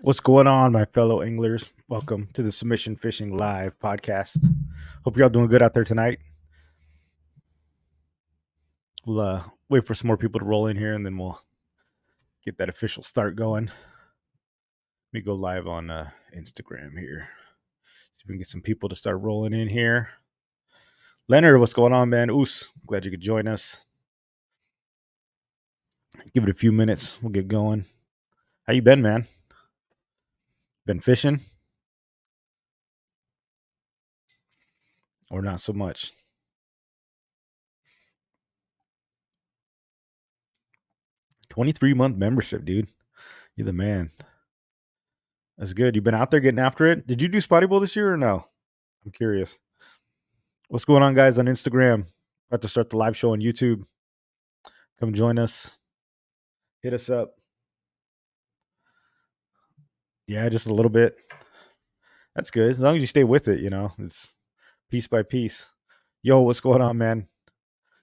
What's going on, my fellow anglers? Welcome to the Submission Fishing Live podcast. Hope you're all doing good out there tonight. We'll wait for some more people to roll in here and then we'll get that official start going. Let me go live on Instagram here. See if we can get some people to start rolling in here. Leonard, what's going on, man? Oos, glad you could join us. Give it a few minutes. We'll get going. How you been, man? Been fishing? Or not so much? 23-month membership, dude. You're the man. That's good. You've been out there getting after it. Did you do Spotty Bowl this year or no? I'm curious. What's going on, guys, on Instagram? About to start the live show on YouTube. Come join us. Hit us up. Yeah, just a little bit. That's good. As long as you stay with it, it's piece by piece. Yo, what's going on, man?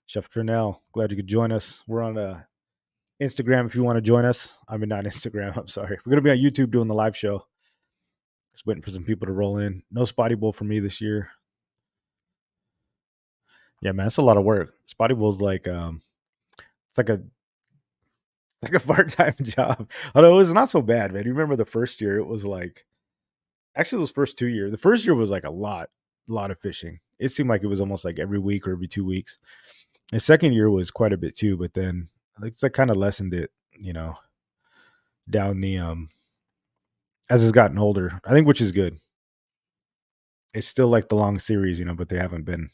Chef Turnell, glad you could join us. We're on Instagram if you want to join us. I mean, not Instagram. I'm sorry. We're going to be on YouTube doing the live show. Just waiting for some people to roll in. No Spotty Bowl for me this year. Yeah, man, it's a lot of work. Spotty Bowl's it's like a part-time job. Although it was not so bad, man. You remember the first year? It was like actually those first 2 years. The first year was like a lot of fishing. It seemed like it was almost like every week or every 2 weeks. The second year was quite a bit too, but then it's like kind of lessened it, you know, down the as it's gotten older. I think which is good. It's still like the long series, but they haven't been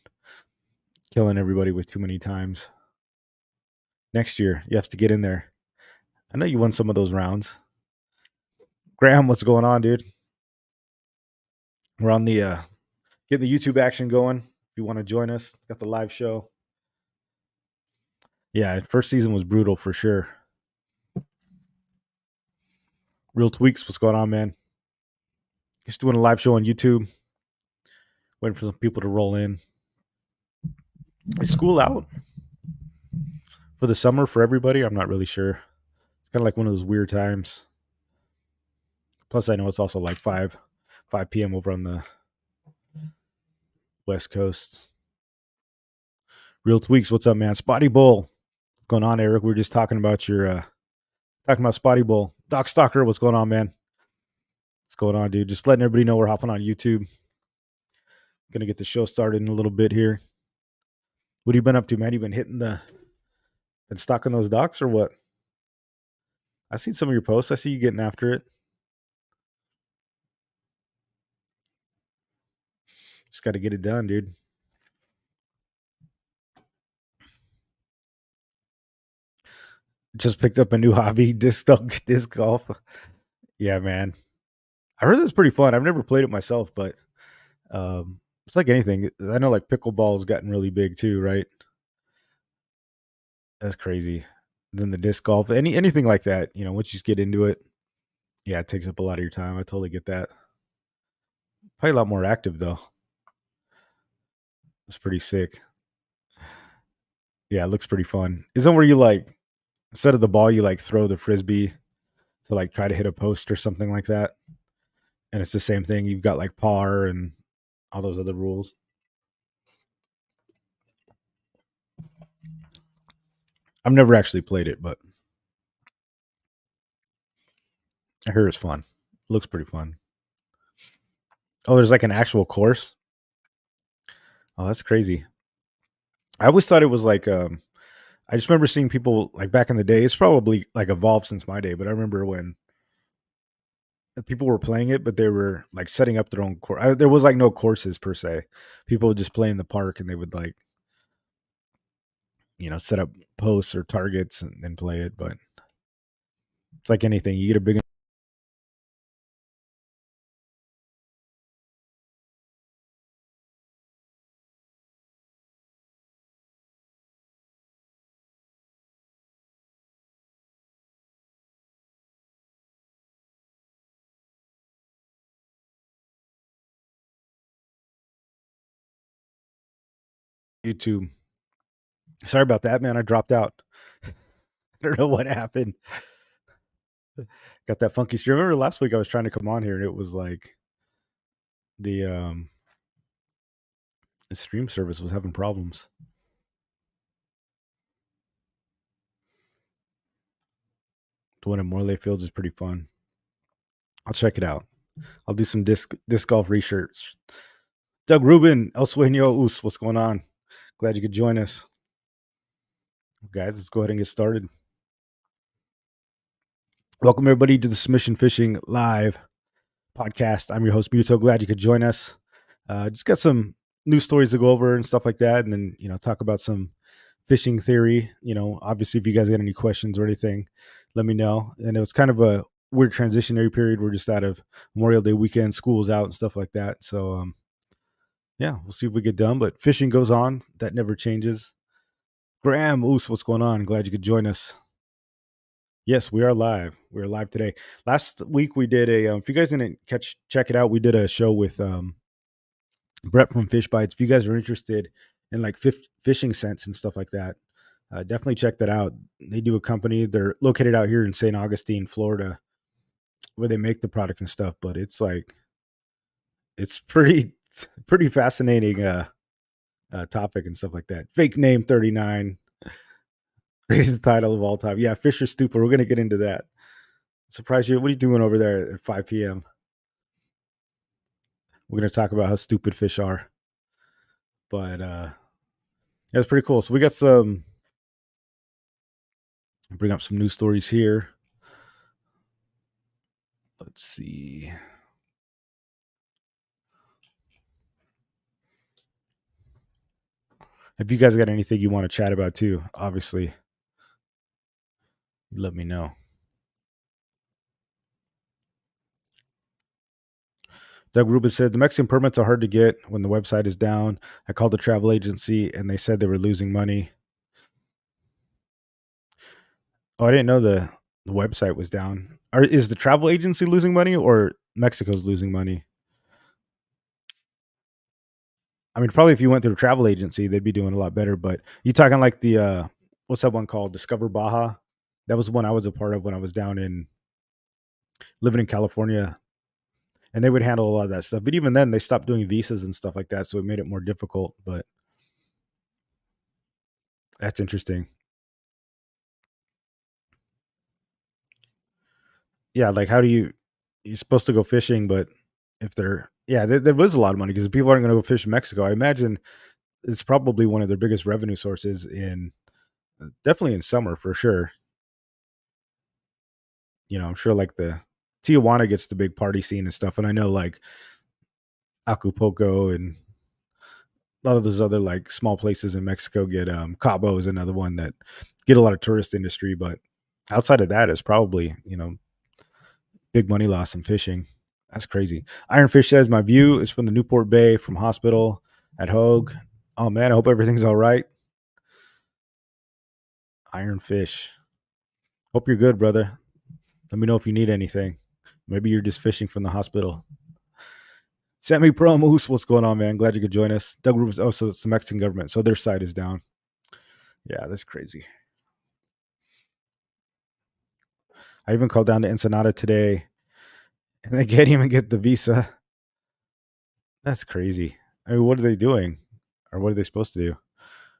killing everybody with too many times. Next year, you have to get in there. I know you won some of those rounds. Graham, what's going on, dude? We're on the getting the YouTube action going. If you want to join us, got the live show. Yeah, first season was brutal for sure. Real Tweaks, what's going on, man? Just doing a live show on YouTube. Waiting for some people to roll in. Is school out for the summer for everybody? I'm not really sure. It's kind of like one of those weird times. Plus, I know it's also like 5 p.m. over on the West Coast. Real Tweaks, what's up, man? Spotty Bowl, what's going on, Eric? We were just talking about Spotty Bowl. Doc Stalker, what's going on, man? What's going on, dude? Just letting everybody know we're hopping on YouTube. Gonna get the show started in a little bit here. What have you been up to, man? You been stalking those docs or what? I seen some of your posts. I see you getting after it. Just got to get it done, dude. Just picked up a new hobby, disc golf. Yeah, man. I heard it's pretty fun. I've never played it myself, but it's like anything. I know like pickleball's gotten really big too, right? That's crazy. Then the disc golf, anything like that, once you just get into it, yeah, it takes up a lot of your time. I totally get that. Probably a lot more active though. It's pretty sick. Yeah, it looks pretty fun. Isn't where you like instead of the ball, you like throw the frisbee to like try to hit a post or something like that? And it's the same thing. You've got like par and all those other rules. I've never actually played it, but I hear it's fun. It looks pretty fun. Oh, there's like an actual course. Oh, that's crazy. I always thought it was like I just remember seeing people like back in the day. It's probably like evolved since my day, but I remember when people were playing it, but they were like setting up their own course. There was like no courses per se. People would just play in the park and they would like set up posts or targets and then play it. But it's like anything. You get a big YouTube. Sorry about that, man. I dropped out. I don't know what happened. Got that funky stream. Remember last week I was trying to come on here and it was like the um the stream service was having problems. The one in Morley Fields is pretty fun. I'll check it out. I'll do some disc golf research. Doug Rubin, El Sueño Us, what's going on? Glad you could join us. Guys, let's go ahead and get started. Welcome everybody to the Submission Fishing Live podcast. I'm your host, Muto. Glad you could join us. Just got some news stories to go over and stuff like that, and then talk about some fishing theory. Obviously, if you guys got any questions or anything, let me know. And it was kind of a weird transitionary period. We're just out of Memorial Day weekend, school's out and stuff like that. So, yeah, we'll see if we get done. But fishing goes on. That never changes. Graham Oos, what's going on? Glad you could join us. Yes, we are live. We're live today. Last week we did a. If you guys didn't check it out, we did a show with Brett from Fish Bites. If you guys are interested in like fishing scents and stuff like that, definitely check that out. They do a company. They're located out here in St. Augustine, Florida, where they make the product and stuff. But it's like it's pretty fascinating topic and stuff like that. Fake name 39, greatest title of all time. Yeah, fish are stupid. We're gonna get into that. Surprise you. What are you doing over there at 5 p.m.? We're gonna talk about how stupid fish are. But yeah, it's pretty cool. So we got some. Bring up some news stories here. Let's see. If you guys got anything you want to chat about too, obviously, let me know. Doug Rubin said the Mexican permits are hard to get when the website is down. I called the travel agency and they said they were losing money. Oh, I didn't know the website was down. Is the travel agency losing money or Mexico's losing money? I mean, probably if you went through a travel agency, they'd be doing a lot better. But you talking like the what's that one called? Discover Baja. That was one I was a part of when I was down in living in California, and they would handle a lot of that stuff. But even then, they stopped doing visas and stuff like that, so it made it more difficult. But that's interesting. Yeah, like how do you're supposed to go fishing, but if they're yeah, there was a lot of money because people aren't going to go fish in Mexico. I imagine it's probably one of their biggest revenue sources in definitely in summer for sure. I'm sure like the Tijuana gets the big party scene and stuff, and I know like Acapulco and a lot of those other like small places in Mexico get Cabo is another one that get a lot of tourist industry, but outside of that, it's probably big money loss in fishing. That's crazy. Ironfish says my view is from the Newport Bay from hospital at Hogue. Oh man, I hope everything's all right. Ironfish. Hope you're good, brother. Let me know if you need anything. Maybe you're just fishing from the hospital. Sammy Pro Moose, what's going on, man? Glad you could join us. Doug Rubens, oh, so it's the Mexican government. So their side is down. Yeah, that's crazy. I even called down to Ensenada today and they can't even get the visa. That's crazy. I mean, what are they doing? Or what are they supposed to do?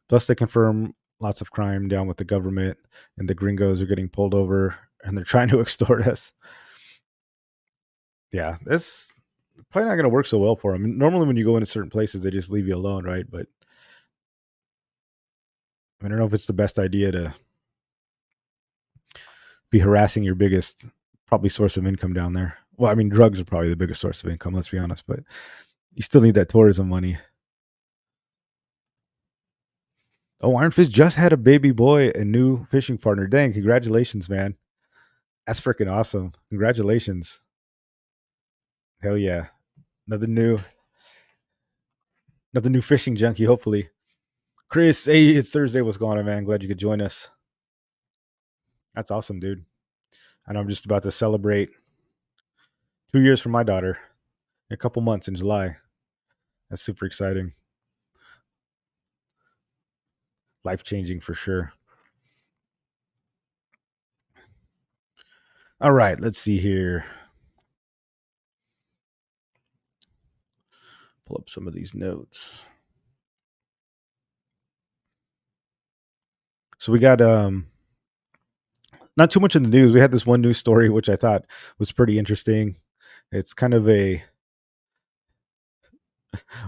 Plus, they confirm lots of crime down with the government, and the gringos are getting pulled over and they're trying to extort us. Yeah, that's probably not going to work so well for them. Normally, when you go into certain places, they just leave you alone, right? But I don't know if it's the best idea to be harassing your biggest, probably source of income down there. Well, I mean, drugs are probably the biggest source of income, let's be honest, but you still need that tourism money. Oh, Ironfish just had a baby boy, a new fishing partner. Dang, congratulations, man. That's freaking awesome. Congratulations. Hell yeah. Another new another new fishing junkie, hopefully. Chris, hey, it's Thursday. What's going on, man? Glad you could join us. That's awesome, dude. I know I'm just about to celebrate 2 years for my daughter in a couple months in July. That's super exciting. Life changing for sure. All right, let's see here. Pull up some of these notes. So we got not too much in the news. We had this one news story which I thought was pretty interesting. It's kind of a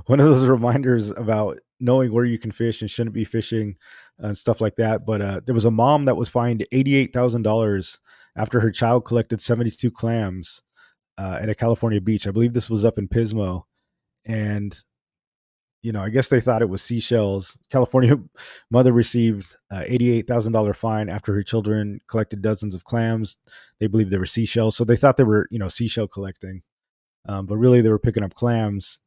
one of those reminders about knowing where you can fish and shouldn't be fishing and stuff like that. But there was a mom that was fined $88,000 after her child collected 72 clams at a California beach. I believe this was up in Pismo, and I guess they thought it was seashells. California mother received $88,000 fine after her children collected dozens of clams. They believed they were seashells, so they thought they were seashell collecting, but really they were picking up clams.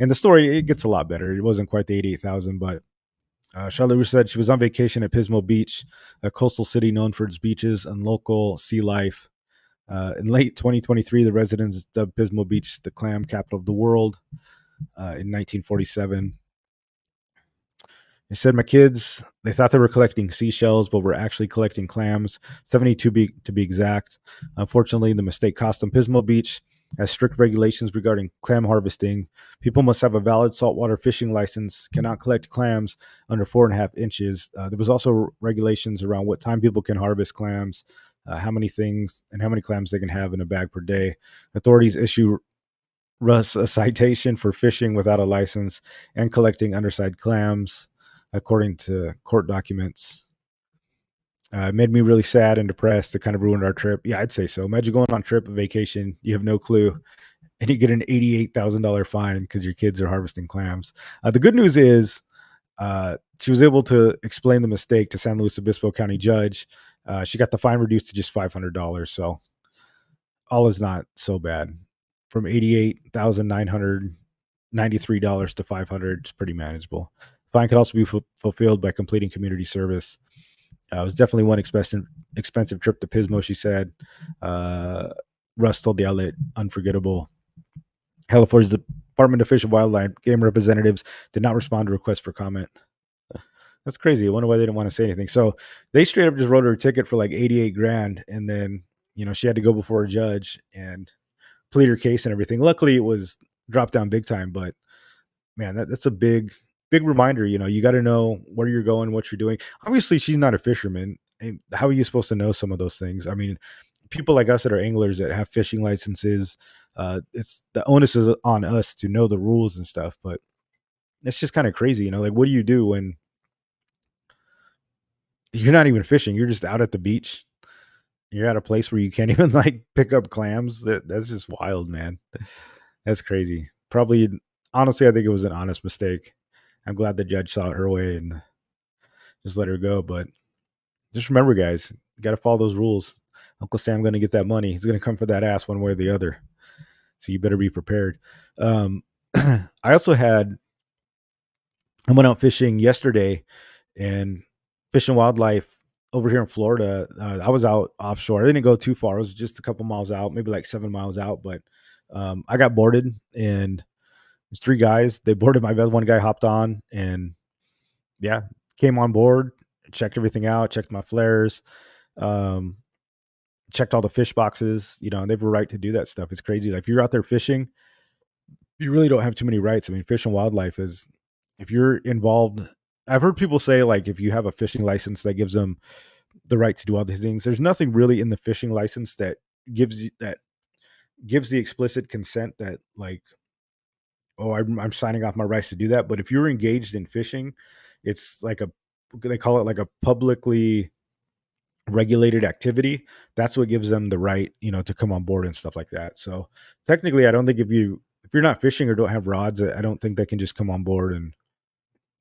And the story, it gets a lot better. It wasn't quite the 88,000, but Charlotte Russe said she was on vacation at Pismo Beach, a coastal city known for its beaches and local sea life. In late 2023, the residents dubbed Pismo Beach the clam capital of the world in 1947. They said my kids, they thought they were collecting seashells, but were actually collecting clams, 72 to be exact. Unfortunately, the mistake cost them. Pismo Beach has strict regulations regarding clam harvesting. People must have a valid saltwater fishing license, cannot collect clams under 4.5 inches. There was also regulations around what time people can harvest clams, how many things and how many clams they can have in a bag per day. Authorities issue Russ a citation for fishing without a license and collecting undersized clams, according to court documents. It made me really sad and depressed. It kind of ruined our trip. Yeah, I'd say so. Imagine going on a trip, a vacation, you have no clue, and you get an $88,000 fine because your kids are harvesting clams. The good news is she was able to explain the mistake to San Luis Obispo County judge. She got the fine reduced to just $500. So all is not so bad. From $88,993 to $500 is pretty manageable. Fine could also be fulfilled by completing community service. It was definitely one expensive trip to Pismo, she said. Russ told the outlet, unforgettable. California's Department of Fish and Wildlife game representatives did not respond to requests for comment. That's crazy. I wonder why they didn't want to say anything. So they straight up just wrote her a ticket for like 88 grand. And then, she had to go before a judge and plead her case and everything. Luckily, it was dropped down big time, but man, that's a big reminder. You got to know where you're going, what you're doing. Obviously, she's not a fisherman. And how are you supposed to know some of those things? I mean, people like us that are anglers that have fishing licenses, it's the onus is on us to know the rules and stuff. But it's just kind of crazy, like what do you do when you're not even fishing? You're just out at the beach. You're at a place where you can't even like pick up clams. That's just wild, man. That's crazy. Probably, honestly, I think it was an honest mistake. I'm glad the judge saw it her way and just let her go. But just remember, guys, you got to follow those rules. Uncle Sam going to get that money. He's going to come for that ass one way or the other. So you better be prepared. I also I went out fishing yesterday and Fish and Wildlife over here in Florida. I was out offshore. I didn't go too far. It was just a couple miles out, maybe like 7 miles out. But I got boarded and there's three guys. They boarded my vessel. One guy hopped on and yeah, came on board, checked everything out, checked my flares, um, checked all the fish boxes, and they have a right to do that stuff. It's crazy. Like if you're out there fishing, you really don't have too many rights. I mean, Fish and Wildlife is, if you're involved, I've heard people say like if you have a fishing license that gives them the right to do all these things. There's nothing really in the fishing license that gives the explicit consent that like, oh, I'm signing off my rights to do that. But if you're engaged in fishing, it's like they call it like a publicly regulated activity. That's what gives them the right, to come on board and stuff like that. So technically, I don't think if you're not fishing or don't have rods, I don't think they can just come on board and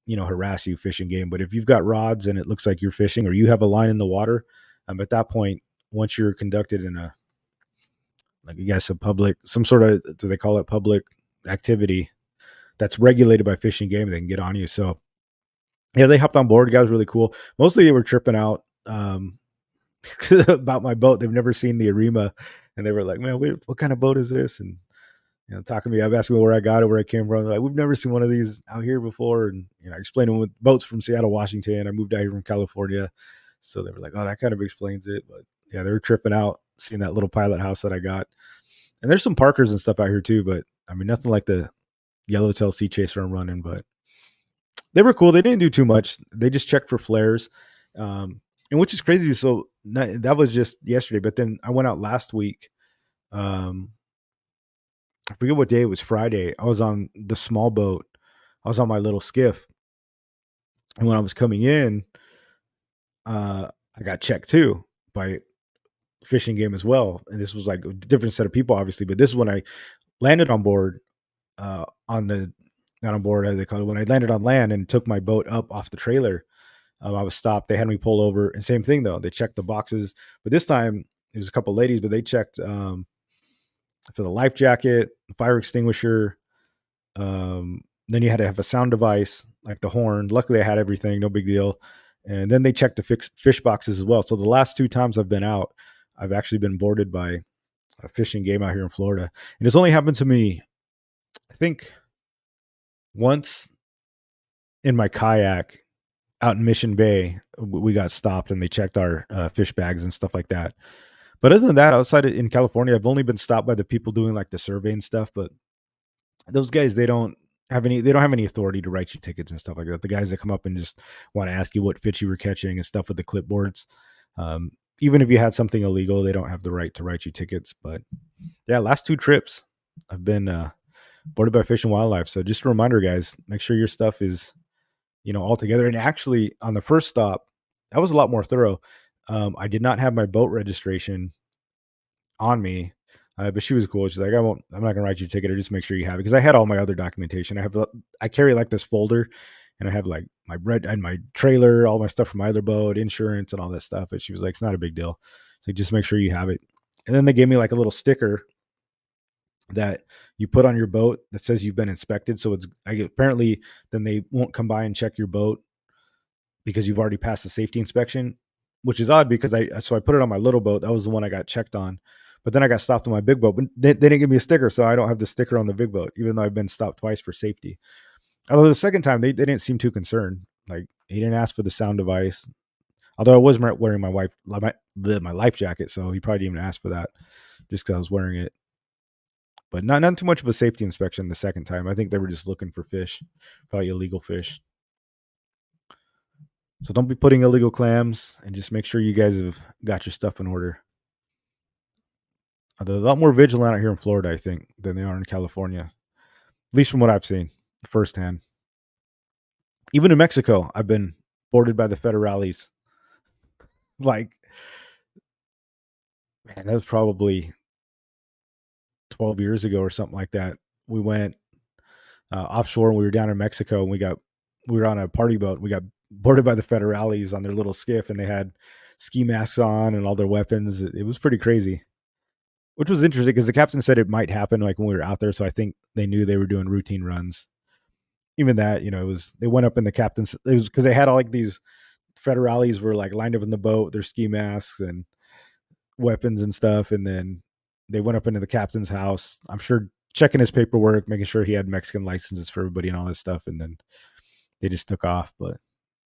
harass you fishing game. But if you've got rods and it looks like you're fishing or you have a line in the water, at that point, once you're conducted in a like I guess a public some sort of do they call it public activity that's regulated by Fish and Game, they can get on you. So yeah, they hopped on board. The guy was really cool. Mostly they were tripping out about my boat. They've never seen the Arima, and they were like, "Man, what kind of boat is this?" And talking to me, I've asked me where I got it, where I came from. They're like, we've never seen one of these out here before, and I explained them with boats from Seattle, Washington. I moved out here from California, so they were like, "Oh, that kind of explains it." But Yeah, they were tripping out seeing that little pilot house that I got. And there's some Parkers and stuff out here too, but I mean nothing like the yellowtail sea chaser I'm running. But they were cool. They didn't do too much. They just checked for flares, and which is crazy. So that was just yesterday, but then I went out last week. Um, I forget what day it was. Friday. I was on the small boat. I was on my little skiff, and when I was coming in, I got checked too by fishing game as well. And this was like a different set of people, obviously. But this is when I landed on board. On the Not on board, as they call it. When I landed on land and took my boat up off the trailer, I was stopped. They had me pull over, and same thing though. They checked the boxes, but this time it was a couple ladies, but they checked for the life jacket, fire extinguisher. Then you had to have a sound device like the horn. Luckily, I had everything, no big deal. And then they checked the fish boxes as well. So the last two times I've been out, I've actually been boarded by a fishing game out here in Florida, and it's only happened to me, I think, once in my kayak out in Mission Bay. We got stopped and they checked our fish bags and stuff like that. But other than that, in California, I've only been stopped by the people doing like the survey and stuff. But those guys, they don't have any authority to write you tickets and stuff like that. The guys that come up and just want to ask you what fish you were catching and stuff with the clipboards. Um, Even if you had something illegal, they don't have the right to write you tickets. But yeah, last two trips, I've been boarded by Fish and Wildlife. So just a reminder, guys, make sure your stuff is, all together. And actually, on the first stop, that was a lot more thorough. I did not have my boat registration on me, but she was cool. She's like, I'm not gonna write you a ticket, or just make sure you have it, because I had all my other documentation. I carry like this folder, and I have like my red and my trailer, all my stuff from my other boat, insurance, and all that stuff. But she was like, it's not a big deal. So just make sure you have it. And then they gave me like a little sticker that you put on your boat that says you've been inspected. So apparently then they won't come by and check your boat because you've already passed the safety inspection, which is odd because I put it on my little boat. That was the one I got checked on. But then I got stopped on my big boat, but they didn't give me a sticker. So I don't have the sticker on the big boat, even though I've been stopped twice for safety. Although the second time they didn't seem too concerned. Like he didn't ask for the sound device. Although I was wearing my life jacket. So he probably didn't even ask for that just because I was wearing it. But not too much of a safety inspection the second time. I think they were just looking for fish, probably illegal fish. So don't be putting illegal clams, and just make sure you guys have got your stuff in order. There's a lot more vigilant out here in Florida, I think, than they are in California, at least from what I've seen firsthand. Even in Mexico, I've been boarded by the federales. Like, man, that was probably 12 years ago or something like that. We went offshore and we were down in Mexico, and we were on a party boat. We got boarded by the federales on their little skiff, and they had ski masks on and all their weapons. It was pretty crazy, which was interesting because the captain said it might happen like when we were out there. So I think they knew they were doing routine runs. Even that, they went up in the captain's, it was because they had all like these federales were like lined up in the boat, their ski masks and weapons and stuff. And then they went up into the captain's house. I'm sure checking his paperwork, making sure he had Mexican licenses for everybody and all this stuff. And then they just took off. But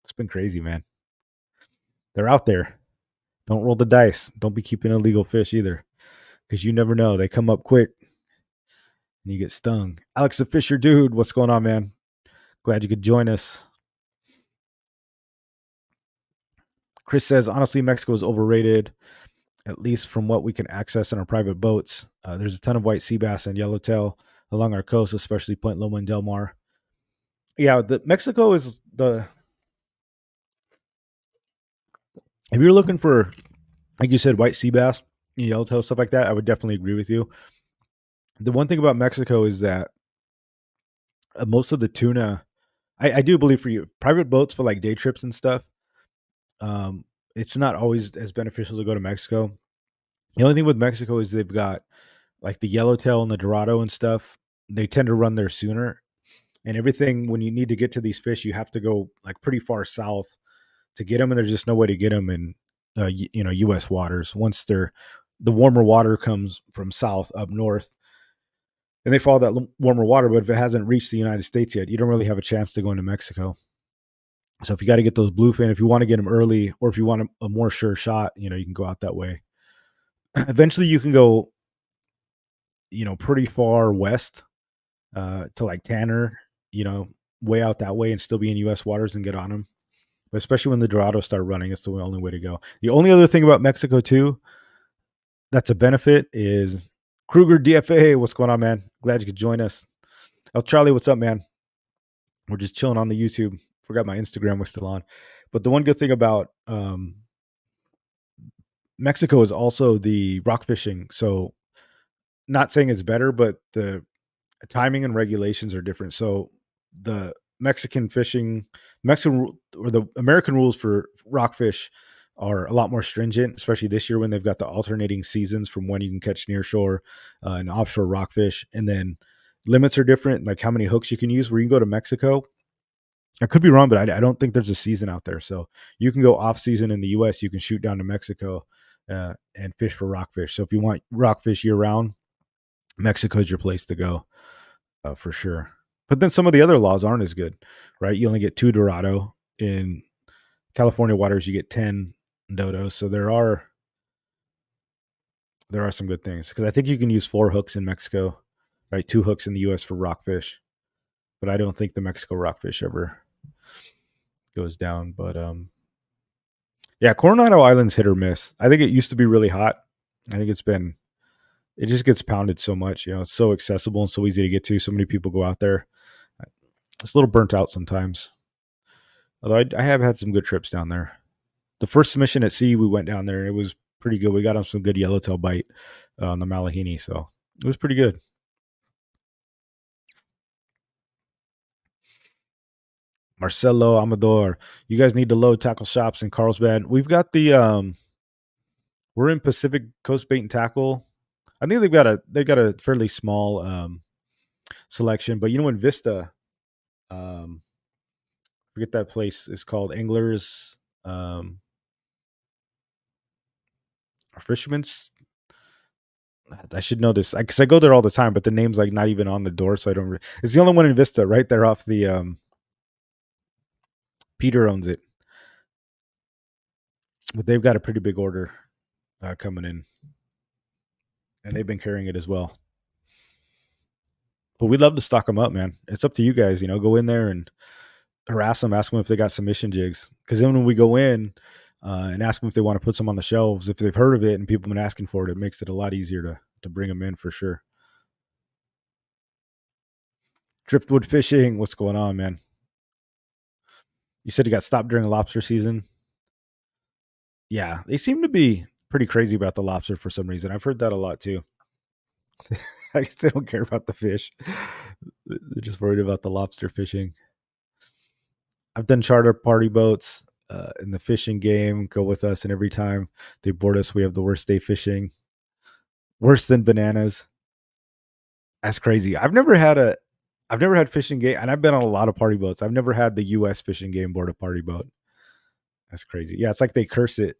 it's been crazy, man. They're out there. Don't roll the dice. Don't be keeping illegal fish either, because you never know. They come up quick and you get stung. Alex the Fisher Dude, what's going on, man? Glad you could join us. Chris says, honestly, Mexico is overrated, at least from what we can access in our private boats. There's a ton of white sea bass and yellowtail along our coast, especially Point Loma and Del Mar. Yeah, Mexico is if you're looking for, like you said, white sea bass, yellowtail, stuff like that, I would definitely agree with you. The one thing about Mexico is that most of the tuna, I do believe for you, private boats for like day trips and stuff, um, it's not always as beneficial to go to Mexico. The only thing with Mexico is they've got like the yellowtail and the dorado and stuff. They tend to run there sooner, and everything when you need to get to these fish, you have to go like pretty far south to get them, and there's just no way to get them in U.S. waters. Once the warmer water comes from south up north, and they follow that warmer water. But if it hasn't reached the United States yet, you don't really have a chance to go into Mexico. So if you got to get those bluefin, if you want to get them early, or if you want a more sure shot, you can go out that way. Eventually, you can go, pretty far west to like Tanner, you know, way out that way and still be in U.S. waters and get on them. But especially when the Dorados start running, it's the only way to go. The only other thing about Mexico too that's a benefit is Kruger DFA. What's going on, man? Glad you could join us. El Charlie, what's up, man? We're just chilling on the YouTube. Forgot my Instagram was still on. But the one good thing about Mexico is also the rock fishing. So, not saying it's better, but the timing and regulations are different. So, the Mexican fishing, or the American rules for rockfish are a lot more stringent, especially this year when they've got the alternating seasons from when you can catch nearshore and offshore rockfish. And then limits are different, like how many hooks you can use. Where you can go to Mexico, I could be wrong, but I don't think there's a season out there. So you can go off season in the U.S. You can shoot down to Mexico and fish for rockfish. So if you want rockfish year round, Mexico is your place to go for sure. But then some of the other laws aren't as good, right? You only get 2 Dorado in California waters. You get 10 dodos. So there are some good things because I think you can use 4 hooks in Mexico, right? 2 hooks in the U.S. for rockfish, but I don't think the Mexico rockfish ever goes down. But yeah, Coronado Island's hit or miss. I think it used to be really hot. I think it just gets pounded so much. It's so accessible and so easy to get to. So many people go out there. It's a little burnt out sometimes. Although I have had some good trips down there. The first submission at sea, we went down there and it was pretty good. We got on some good yellowtail bite on the Malahini. So it was pretty good. Marcelo Amador, you guys need to load tackle shops in Carlsbad. We've got we're in Pacific Coast Bait and Tackle. I think they've got a fairly small selection, but in Vista, um, forget that place is called Anglers, or Fisherman's. I should know this because I go there all the time, but the name's like not even on the door, so I don't. It's the only one in Vista, right there off the. Peter owns it, but they've got a pretty big order coming in, and they've been carrying it as well. But we'd love to stock them up, man. It's up to you guys. Go in there and harass them, ask them if they got submission jigs. Because then when we go in and ask them if they want to put some on the shelves, if they've heard of it and people have been asking for it, it makes it a lot easier to bring them in for sure. Driftwood fishing, what's going on, man? You said you got stopped during the lobster season. Yeah, they seem to be pretty crazy about the lobster for some reason. I've heard that a lot too. I guess they don't care about the fish. They're just worried about the lobster fishing. I've done charter party boats in the fishing game. Go with us, and every time they board us, we have the worst day fishing. Worse than bananas. That's crazy. I've never had fishing game, and I've been on a lot of party boats. I've never had the U.S. fishing game board a party boat. That's crazy. Yeah, it's like they curse it.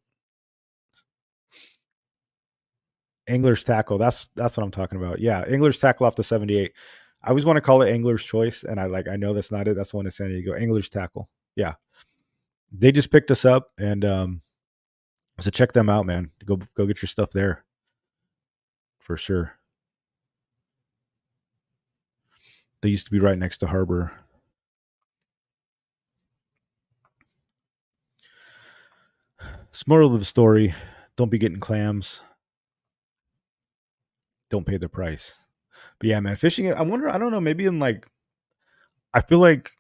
Angler's tackle. That's what I'm talking about. Yeah, Angler's tackle off the 78. I always want to call it Angler's choice, and I know that's not it. That's the one in San Diego. Angler's tackle. Yeah, they just picked us up, and so check them out, man. Go get your stuff there for sure. They used to be right next to Harbor. Moral of the story: don't be getting clams. Don't pay the price. But yeah, man, fishing. I wonder. I don't know. Maybe in like, I feel like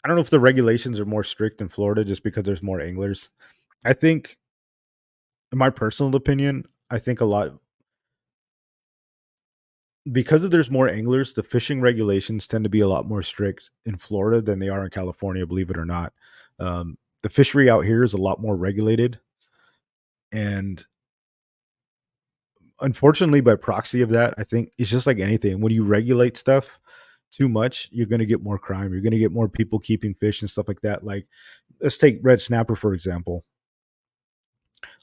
I don't know if the regulations are more strict in Florida just because there's more anglers. I think, in my personal opinion, I think a lot because of there's more anglers, the fishing regulations tend to be a lot more strict in Florida than they are in California, believe it or not. The fishery out here is a lot more regulated. And unfortunately, by proxy of that, I think it's just like anything. When you regulate stuff too much, you're going to get more crime. You're going to get more people keeping fish and stuff like that. Like, let's take red snapper, for example.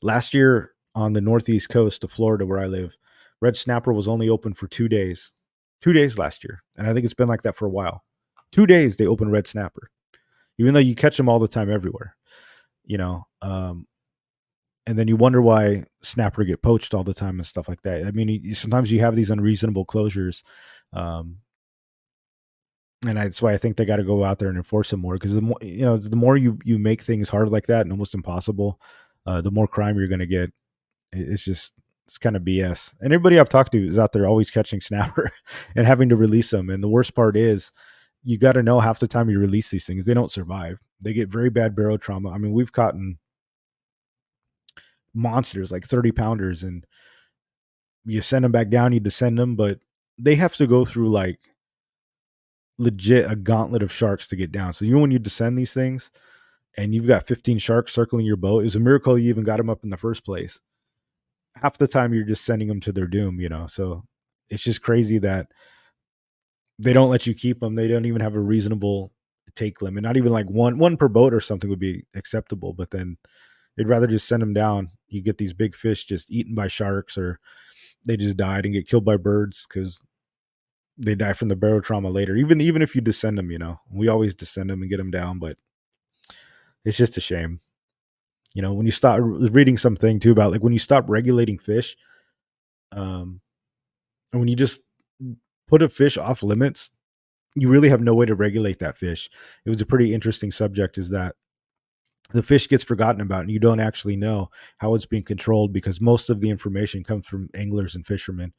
Last year on the northeast coast of Florida, where I live, red snapper was only open for 2 days. 2 days last year. And I think it's been like that for a while. 2 days they open red snapper, even though you catch them all the time everywhere. You know, and then you wonder why snapper get poached all the time and stuff like that. I mean, sometimes you have these unreasonable closures, um, and that's why I think they got to go out there and enforce it more. Because the more the more you make things hard like that and almost impossible, the more crime you're going to get. It's just it's kind of BS. And everybody I've talked to is out there always catching snapper and having to release them. And the worst part is, you got to know half the time you release these things, they don't survive. They get very bad barrel trauma. I mean, we've caught monsters like 30 pounders, and you send them back down, you descend them, but they have to go through like legit a gauntlet of sharks to get down. So when you descend these things and you've got 15 sharks circling your boat, it's a miracle you even got them up in the first place. Half the time you're just sending them to their doom. So it's just crazy that they don't let you keep them. They don't even have a reasonable take limit. Not even like one per boat or something would be acceptable, but then they'd rather just send them down. You get these big fish just eaten by sharks, or they just died and get killed by birds because they die from the barrel trauma later. Even if you descend them, we always descend them and get them down, but it's just a shame. When you stop reading something too about like when you stop regulating fish, um, and when you just put a fish off limits, you really have no way to regulate that fish. It was a pretty interesting subject, is that the fish gets forgotten about and you don't actually know how it's being controlled because most of the information comes from anglers and fishermen.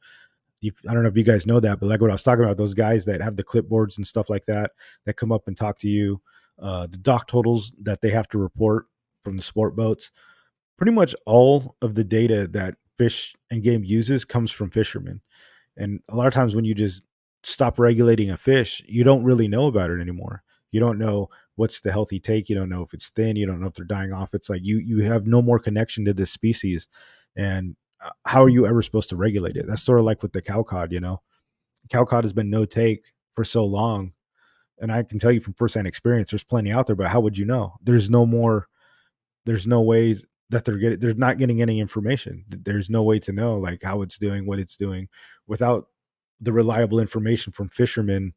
I don't know if you guys know that, but like what I was talking about, those guys that have the clipboards and stuff like that, that come up and talk to you, the dock totals that they have to report from the sport boats, pretty much all of the data that Fish and Game uses comes from fishermen. And a lot of times when you just stop regulating a fish, you don't really know about it anymore. You don't know what's the healthy take. You don't know if it's thin. You don't know if they're dying off. It's like you have no more connection to this species. And how are you ever supposed to regulate it? That's sort of like with the cow cod. Cow cod has been no take for so long. And I can tell you from firsthand experience, there's plenty out there, but how would you know? There's no ways that they're not getting any information. There's no way to know like how it's doing, what it's doing without the reliable information from fishermen,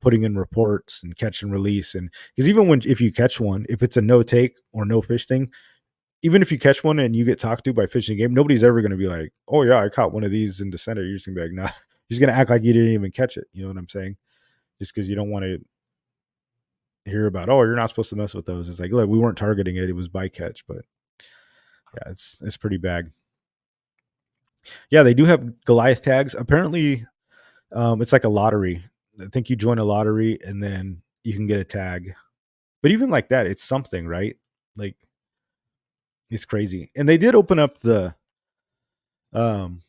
putting in reports and catch and release. And because even if you catch one, if it's a no take or no fish thing, even if you catch one and you get talked to by Fish and Game, nobody's ever going to be like, oh yeah, I caught one of these in December. You're just gonna be like, nah, you're just gonna act like you didn't even catch it. You know what I'm saying? Just because you don't want to hear about, oh, you're not supposed to mess with those. It's like, look, we weren't targeting it; it was bycatch. But yeah, it's pretty bad. Yeah, they do have Goliath tags. Apparently, it's like a lottery. I think you join a lottery and then you can get a tag. But even like that, it's something, right? Like it's crazy. And they did open up the um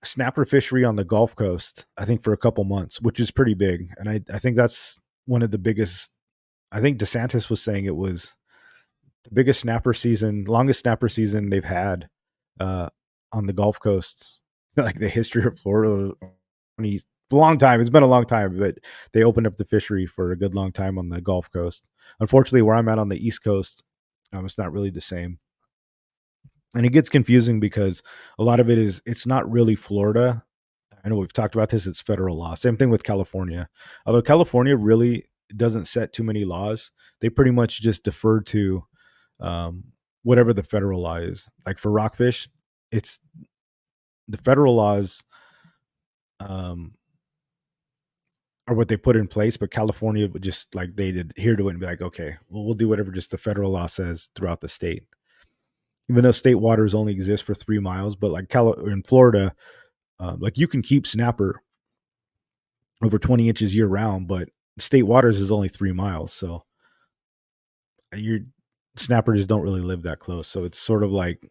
snapper fishery on the Gulf Coast, I think for a couple months, which is pretty big. And I think that's one of the biggest. I think DeSantis was saying it was the biggest snapper season, longest snapper season they've had uh, on the Gulf Coast, like the history of Florida. Long time. It's been a long time, but they opened up the fishery for a good long time on the Gulf Coast. Unfortunately, where I'm at on the East Coast, it's not really the same. And it gets confusing because a lot of it's not really Florida. I know we've talked about this, it's federal law. Same thing with California. Although California really doesn't set too many laws, they pretty much just defer to um, whatever the federal law is. Like for rockfish, it's the federal laws um, are what they put in place, but California would just like they adhere to it and be like, okay, well, we'll do whatever just the federal law says throughout the state. Even though state waters only exist for 3 miles, but like in Florida, like you can keep snapper over 20 inches year round, but state waters is only 3 miles. So your snapper just don't really live that close. So it's sort of like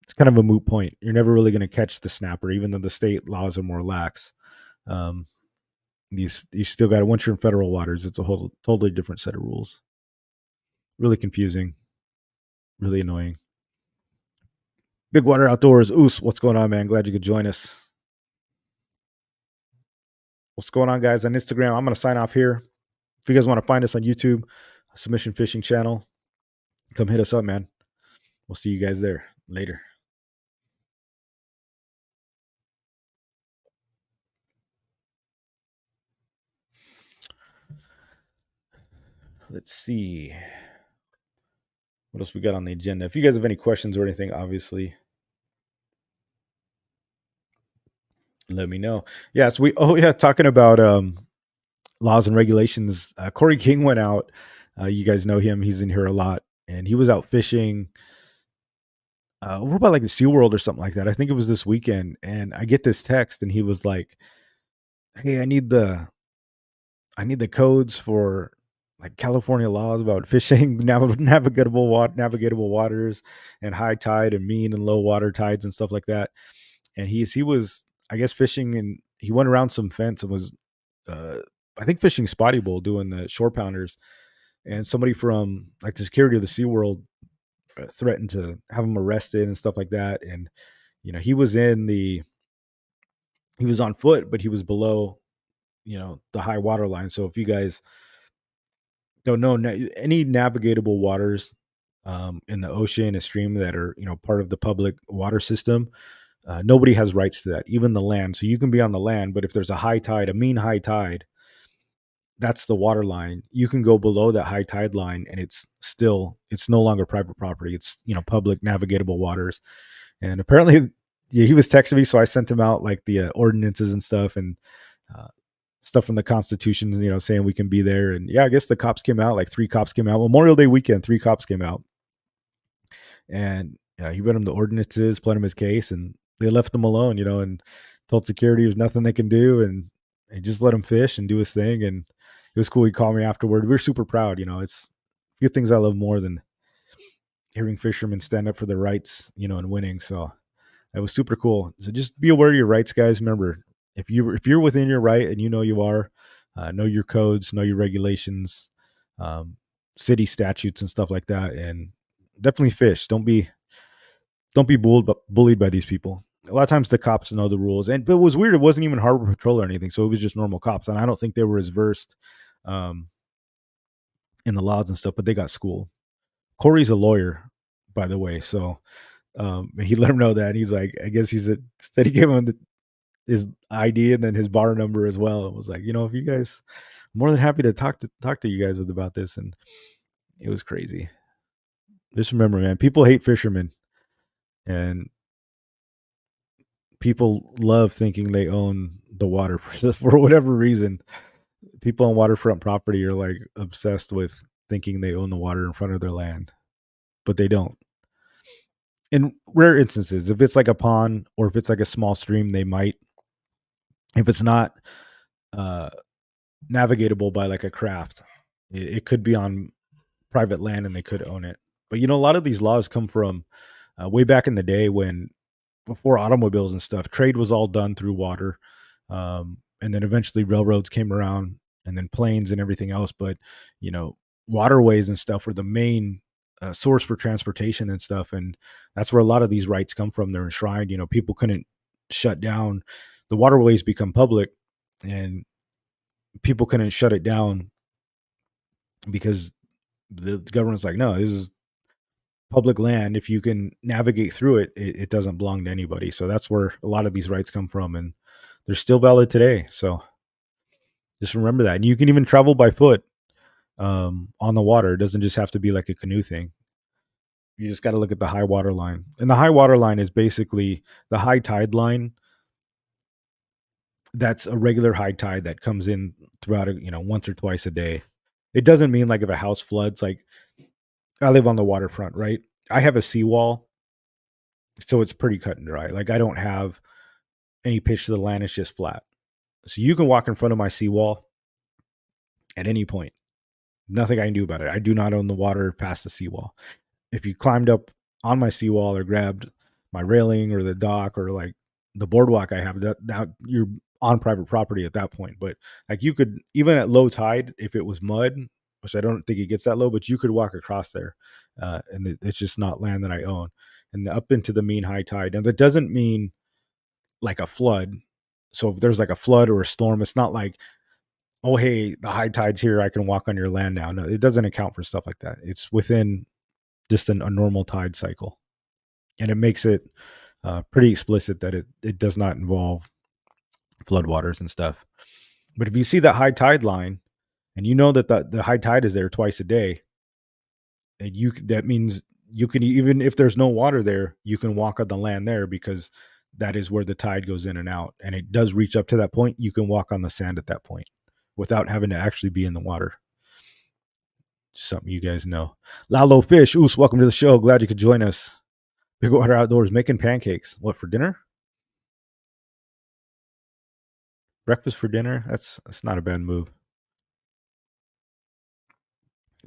it's kind of a moot point. You're never really going to catch the snapper, even though the state laws are more lax. Um, you still got to once you're in federal waters, it's a whole totally different set of rules. Really confusing, really annoying. Big Water Outdoors, Oos, what's going on, man? Glad you could join us. What's going on, guys? On Instagram, I'm going to sign off here. If you guys want to find us on YouTube, Submission Fishing Channel, come hit us up, man. We'll see you guys there later. Let's see. What else we got on the agenda? If you guys have any questions or anything, obviously let me know. Yes, we oh yeah, talking about laws and regulations. Corey King went out. You guys know him. He's in here a lot, and he was out fishing over by like the SeaWorld or something like that. I think it was this weekend, and I get this text, and he was like, "Hey, I need the codes for like California laws about fishing, navigatable waters, and high tide and mean and low water tides and stuff like that." And he was, I guess, fishing, and he went around some fence and was, uh, I think, fishing spotty bowl, doing the shore pounders. And somebody from like the security of the SeaWorld threatened to have him arrested and stuff like that. And he was he was on foot, but he was below the high water line. So if you guys don't know, any navigatable waters in the ocean and stream that are part of the public water system, nobody has rights to that, even the land. So you can be on the land, but if there's a high tide, a mean high tide, that's the water line. You can go below that high tide line, and it's no longer private property. It's public navigatable waters. And apparently, yeah, he was texting me, so I sent him out like the ordinances and stuff, and uh, stuff from the Constitution, saying we can be there. And yeah, I guess the cops came out. Like three cops came out Memorial Day weekend. Three cops came out, and he read him the ordinances, pled him his case, and they left him alone. And told security there's nothing they can do, and they just let him fish and do his thing. And it was cool. He called me afterward. We were super proud. It's a few things I love more than hearing fishermen stand up for their rights, and winning. So it was super cool. So just be aware of your rights, guys. Remember, if you're within your right, and you are, know your codes, know your regulations, um, city statutes and stuff like that, and definitely fish. Don't be bullied by these people. A lot of times the cops know the rules, but it was weird. It wasn't even harbor patrol or anything, so it was just normal cops, and I don't think they were as versed um, in the laws and stuff. But they got school. Corey's a lawyer, by the way, so he let him know that. And he's like, I guess said he gave him his ID and then his bar number as well. It was like, if you guys, I'm more than happy to talk to you guys about this. And it was crazy. Just remember, man, people hate fishermen, and people love thinking they own the water for whatever reason. People on waterfront property are like obsessed with thinking they own the water in front of their land, but they don't. In rare instances, if it's like a pond or if it's like a small stream, they might. If it's not uh, navigatable by like a craft, it could be on private land and they could own it. But a lot of these laws come from way back in the day, when before automobiles and stuff, trade was all done through water. And then eventually railroads came around, and then planes and everything else. But, you know, waterways and stuff were the main source for transportation and stuff. And that's where a lot of these rights come from. They're enshrined. People couldn't shut down the waterways, become public, and people couldn't shut it down because the government's like, no, this is public land. If you can navigate through it, it doesn't belong to anybody. So that's where a lot of these rights come from, and they're still valid today. So just remember that. And you can even travel by foot on the water. It doesn't just have to be like a canoe thing. You just got to look at the high water line. And the high water line is basically the high tide line. That's a regular high tide that comes in throughout, once or twice a day. It doesn't mean like if a house floods, like I live on the waterfront, right? I have a seawall, so it's pretty cut and dry. Like I don't have any pitch to the land, it's just flat. So you can walk in front of my seawall at any point. Nothing I can do about it. I do not own the water past the seawall. If you climbed up on my seawall or grabbed my railing or the dock or like the boardwalk I have, that you're on private property at that point. But like you could, even at low tide, if it was mud, which I don't think it gets that low, but you could walk across there, and it's just not land that I own. And up into the mean high tide, and that doesn't mean like a flood. So if there's like a flood or a storm, it's not like, oh hey, the high tide's here, I can walk on your land now. No, it doesn't account for stuff like that. It's within just a normal tide cycle, and it makes it pretty explicit that it does not involve floodwaters and stuff. But if you see that high tide line, and you know that the high tide is there twice a day, and that means You can, even if there's no water there, you can walk on the land there because that is where the tide goes in and out, and it does reach up to that point. You can walk on the sand at that point without having to actually be in the water. Just something you guys know. Lalo Fish, Oos, welcome to the show. Glad you could join us. Big Water Outdoors making pancakes. What, for dinner? Breakfast for dinner? That's not a bad move.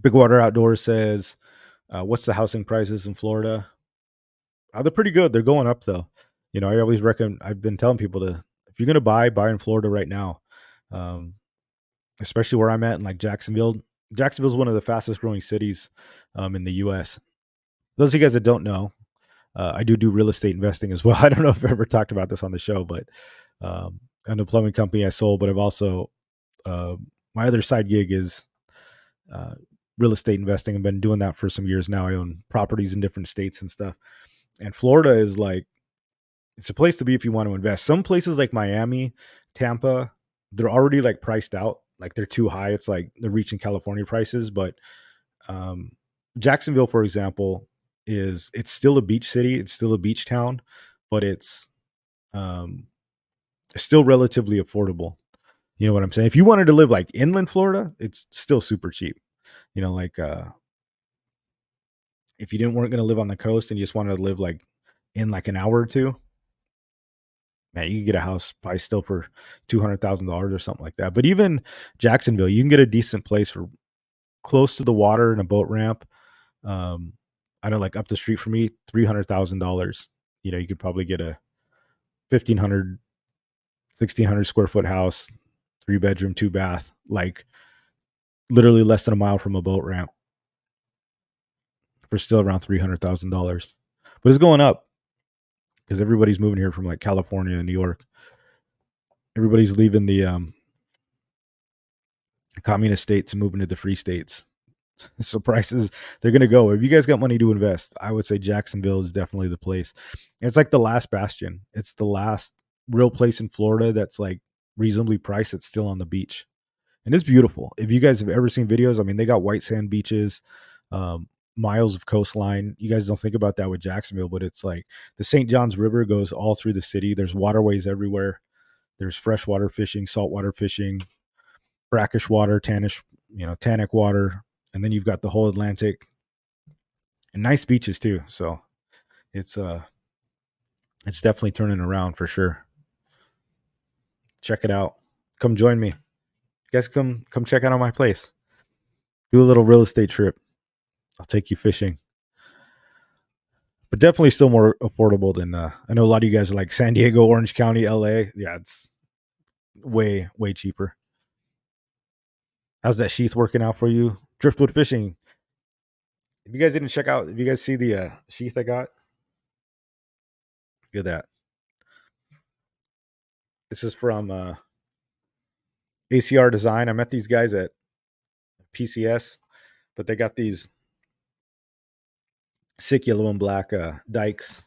Big Water Outdoors says, what's the housing prices in Florida? They're pretty good. They're going up though. I always recommend. I've been telling people to, if you're gonna buy in Florida right now, um, especially where I'm at in like Jacksonville. Jacksonville's one of the fastest growing cities in the U.S. Those of you guys that don't know, I do real estate investing as well. I don't know if I've ever talked about this on the show, but an employment company I sold, but I've also uh, my other side gig is uh, real estate investing. I've been doing that for some years now. I own properties in different states and stuff. And Florida is like, it's a place to be if you want to invest. Some places like Miami, Tampa, they're already like priced out. Like they're too high. It's like they're reaching California prices. But um, Jacksonville, for example, it's still a beach city. It's still a beach town, but um, it's still relatively affordable. You know what I'm saying? If you wanted to live like inland Florida, it's still super cheap. Like if you didn't weren't going to live on the coast and you just wanted to live like in like an hour or two, man, you can get a house probably still for $200,000 or something like that. But even Jacksonville, you can get a decent place for close to the water and a boat ramp. Um, I know, like up the street from me, $300,000. You could probably get a 1,500, 1,600 square foot house, 3 bedroom, 2 bath, like literally less than a mile from a boat ramp for still around $300,000. But it's going up because everybody's moving here from like California and New York. Everybody's leaving the communist states and moving to the free states. So prices, they're going to go. If you guys got money to invest, I would say Jacksonville is definitely the place. It's like the last bastion. It's the last real place in Florida that's like reasonably priced. It's still on the beach, and it's beautiful. If you guys have ever seen videos, I mean, they got white sand beaches, miles of coastline. You guys don't think about that with Jacksonville, but it's like the St. Johns River goes all through the city. There's waterways everywhere. There's freshwater fishing, saltwater fishing, brackish water, tannic water, and then you've got the whole Atlantic and nice beaches too. So it's it's definitely turning around for sure. Check it out. Come join me. You guys come check out my place. Do a little real estate trip. I'll take you fishing. But definitely still more affordable than I know a lot of you guys are like San Diego, Orange County, LA. Yeah, it's way cheaper. How's that sheath working out for you? Driftwood fishing. If you guys didn't check out, if you guys see the sheath I got, look at that. This is from ACR Design. I met these guys at PCS, but they got these sick yellow and black dikes.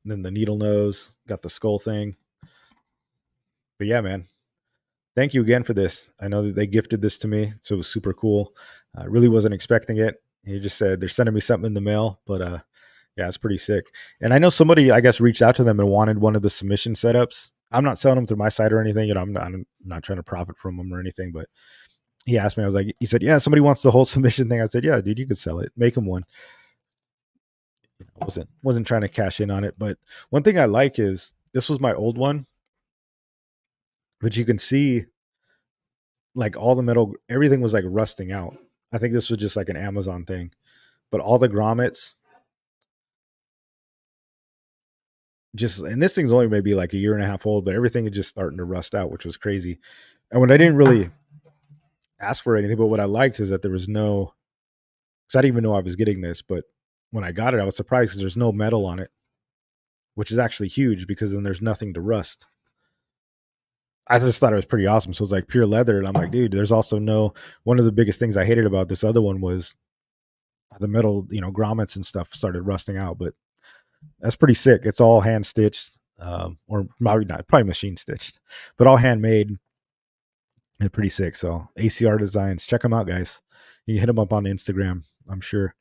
And then the needle nose, got the skull thing. But yeah, man, thank you again for this. I know that they gifted this to me, so it was super cool. I really wasn't expecting it. He just said they're sending me something in the mail, but yeah, it's pretty sick. And I know somebody, I guess, reached out to them and wanted one of the submission setups. I'm not selling them through my site or anything. I'm not trying to profit from them or anything, but he asked me, he said, yeah, somebody wants the whole submission thing. I said, yeah, dude, you could sell it. Make them one. Wasn't trying to cash in on it. But one thing I like is this was my old one, but you can see like all the metal, everything was like rusting out. I think this was just like an Amazon thing, but all the grommets and this thing's only maybe like a year and a half old, but everything is just starting to rust out, which was crazy. And when I didn't really ask for anything, but what I liked is that there was no, because I didn't even know I was getting this, but when I got it, I was surprised because there's no metal on it, which is actually huge because then there's nothing to rust. I just thought it was pretty awesome. So it was like pure leather. And I'm like, dude, there's also one of the biggest things I hated about this other one was the metal, grommets and stuff started rusting out, but that's pretty sick. It's all hand stitched, or probably not, probably machine stitched, but all handmade and pretty sick. So ACR Designs, check them out, guys. You can hit them up on Instagram, I'm sure.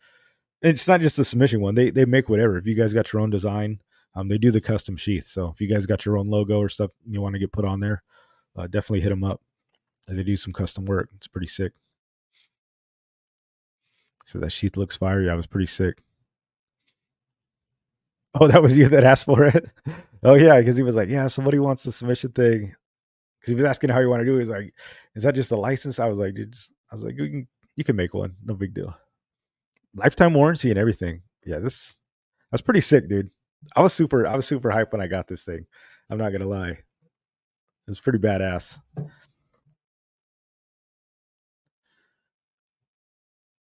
It's not just the submission one. They make whatever. If you guys got your own design, they do the custom sheath. So if you guys got your own logo or stuff you want to get put on there, definitely hit them up. They do some custom work. It's pretty sick. So that sheath looks fire. Yeah, it was pretty sick. Oh, that was you that asked for it. Oh yeah, because he was like, yeah, somebody wants the submission thing. Because he was asking how you want to do it. He's like, is that just a license? I was like, dude, I was like, you can make one. No big deal. Lifetime warranty and everything. Yeah, that's pretty sick, dude. I was super hyped when I got this thing. I'm not gonna lie. It's pretty badass.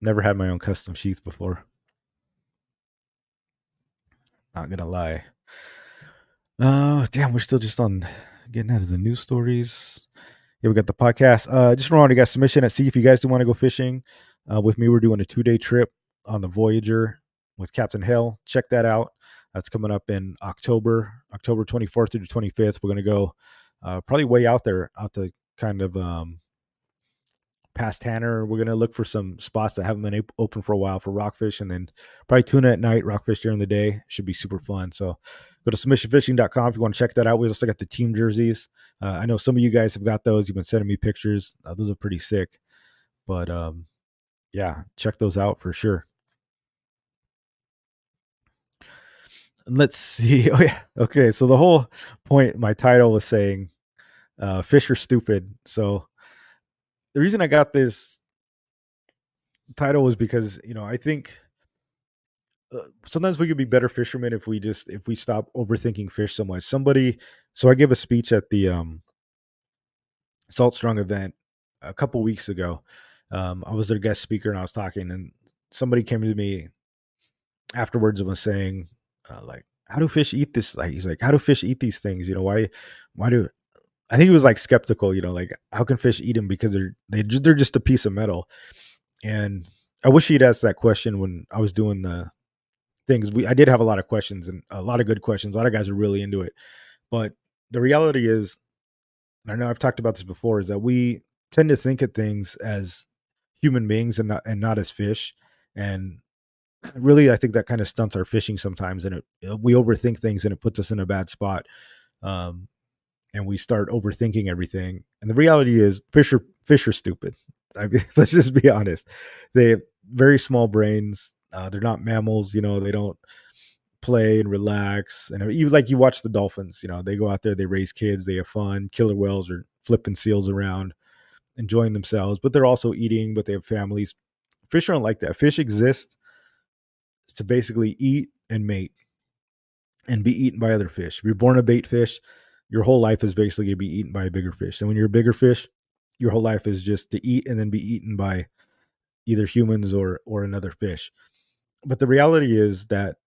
Never had my own custom sheath before. Not gonna lie. Damn, we're still just on getting out of the news stories. Yeah, we got the podcast. Just remember, you got submission at sea. If you guys do want to go fishing with me, we're doing a 2-day trip on the Voyager with Captain Hell. Check that out. That's coming up in October 24th through the 25th. We're gonna go probably way out there, out to kind of past Tanner. We're gonna look for some spots that haven't been open for a while for rockfish, and then probably tuna at night, rockfish during the day. Should be super fun. So go to submissionfishing.com if you want to check that out. We also got the team jerseys. I know some of you guys have got those. You've been sending me pictures. Those are pretty sick. But yeah, check those out for sure. Let's see. Oh yeah. Okay. So the whole point, my title was saying fish are stupid. So the reason I got this title was because I think sometimes we could be better fishermen if we stop overthinking fish so much. So I gave a speech at the Salt Strong event a couple weeks ago. I was their guest speaker and I was talking, and somebody came to me afterwards and was saying, like, how do fish eat this? Like, he's like, how do fish eat these things? Why do I think he was like skeptical, like how can fish eat them because they're just a piece of metal. And I wish he'd asked that question when I was doing the things. I did have a lot of questions and a lot of good questions. A lot of guys are really into it. But the reality is, and I know I've talked about this before, is that we tend to think of things as human beings and not as fish. And really, I think that kind of stunts our fishing sometimes, and we overthink things, and it puts us in a bad spot. Um, and we start overthinking everything. And the reality is, fish are stupid. I mean, let's just be honest. They have very small brains. They're not mammals. They don't play and relax. And you watch the dolphins. They go out there, they raise kids, they have fun. Killer whales are flipping seals around, enjoying themselves, but they're also eating. But they have families. Fish aren't like that. Fish exist to basically eat and mate and be eaten by other fish. If you're born a bait fish, your whole life is basically to be eaten by a bigger fish. And when you're a bigger fish, your whole life is just to eat and then be eaten by either humans or another fish. But the reality is that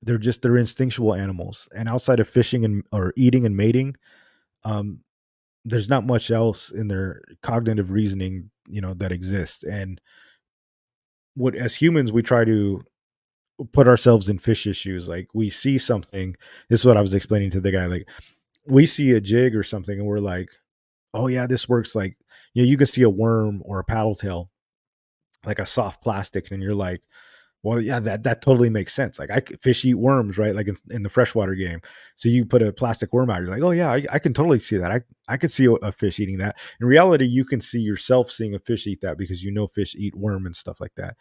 they're instinctual animals, and outside of fishing and or eating and mating, um, there's not much else in their cognitive reasoning, that exists. And what as humans we try to put ourselves in fish's shoes. Like we see something. This is what I was explaining to the guy. Like we see a jig or something, and we're like, "Oh yeah, this works." Like you can see a worm or a paddle tail, like a soft plastic, and you're like, "Well, yeah, that totally makes sense." Like fish eat worms, right? Like in the freshwater game. So you put a plastic worm out, you're like, "Oh yeah, I can totally see that. I could see a fish eating that." In reality, you can see yourself seeing a fish eat that because fish eat worm and stuff like that.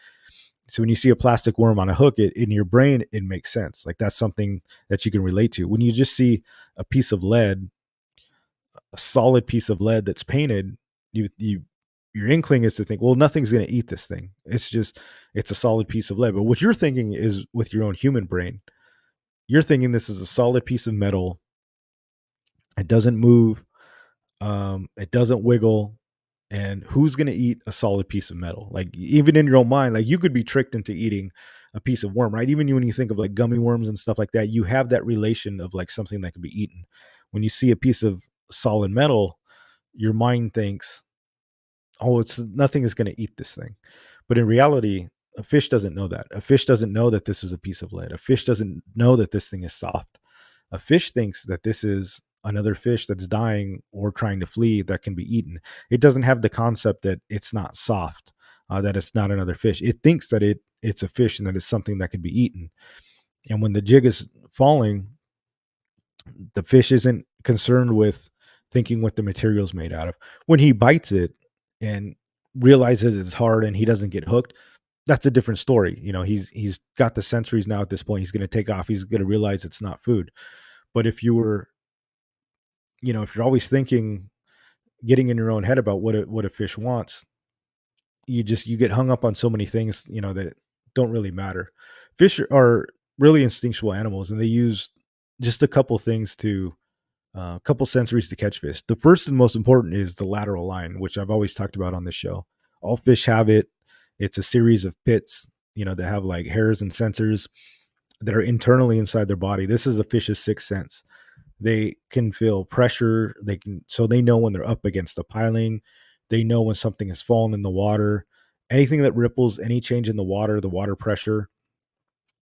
So when you see a plastic worm on a hook, in your brain, it makes sense. Like that's something that you can relate to. When you just see a piece of lead, a solid piece of lead that's painted, your inkling is to think, well, nothing's going to eat this thing. It's a solid piece of lead. But what you're thinking is with your own human brain, you're thinking this is a solid piece of metal. It doesn't move. It doesn't wiggle. And who's going to eat a solid piece of metal? Like even in your own mind, like you could be tricked into eating a piece of worm, right? Even when you think of like gummy worms and stuff like that, you have that relation of like something that can be eaten. When you see a piece of solid metal, your mind thinks, oh, it's nothing is going to eat this thing. But in reality, a fish doesn't know that. A fish doesn't know that this is a piece of lead. A fish doesn't know that this thing is soft. A fish thinks that this is another fish that's dying or trying to flee that can be eaten. It doesn't have the concept that it's not soft, that it's not another fish. It thinks that it's a fish and that it's something that could be eaten. And when the jig is falling, the fish isn't concerned with thinking what the material's made out of. When he bites it and realizes it's hard and he doesn't get hooked, that's a different story. He's got the sensories now at this point. He's going to take off. He's going to realize it's not food. But if you're always thinking, getting in your own head about what a fish wants, you get hung up on so many things, that don't really matter. Fish are really instinctual animals, and they use just a couple things to a couple sensories to catch fish. The first and most important is the lateral line, which I've always talked about on this show. All fish have it. It's a series of pits, that have like hairs and sensors that are internally inside their body. This is a fish's sixth sense. They can feel pressure. So they know when they're up against a piling. They know when something has fallen in the water. Anything that ripples, any change in the water pressure.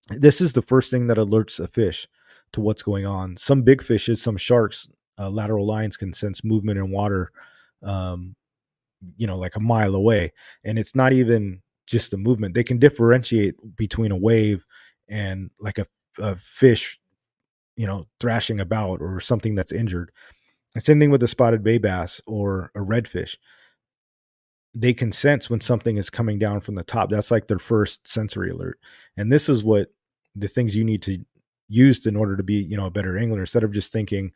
This is the first thing that alerts a fish to what's going on. Some big fishes, some sharks, lateral lines can sense movement in water, um, like a mile away. And it's not even just the movement. They can differentiate between a wave and like a fish, thrashing about or something that's injured. The same thing with the spotted bay bass or a redfish. They can sense when something is coming down from the top. That's like their first sensory alert. And this is what the things you need to use in order to be, a better angler. Instead of just thinking,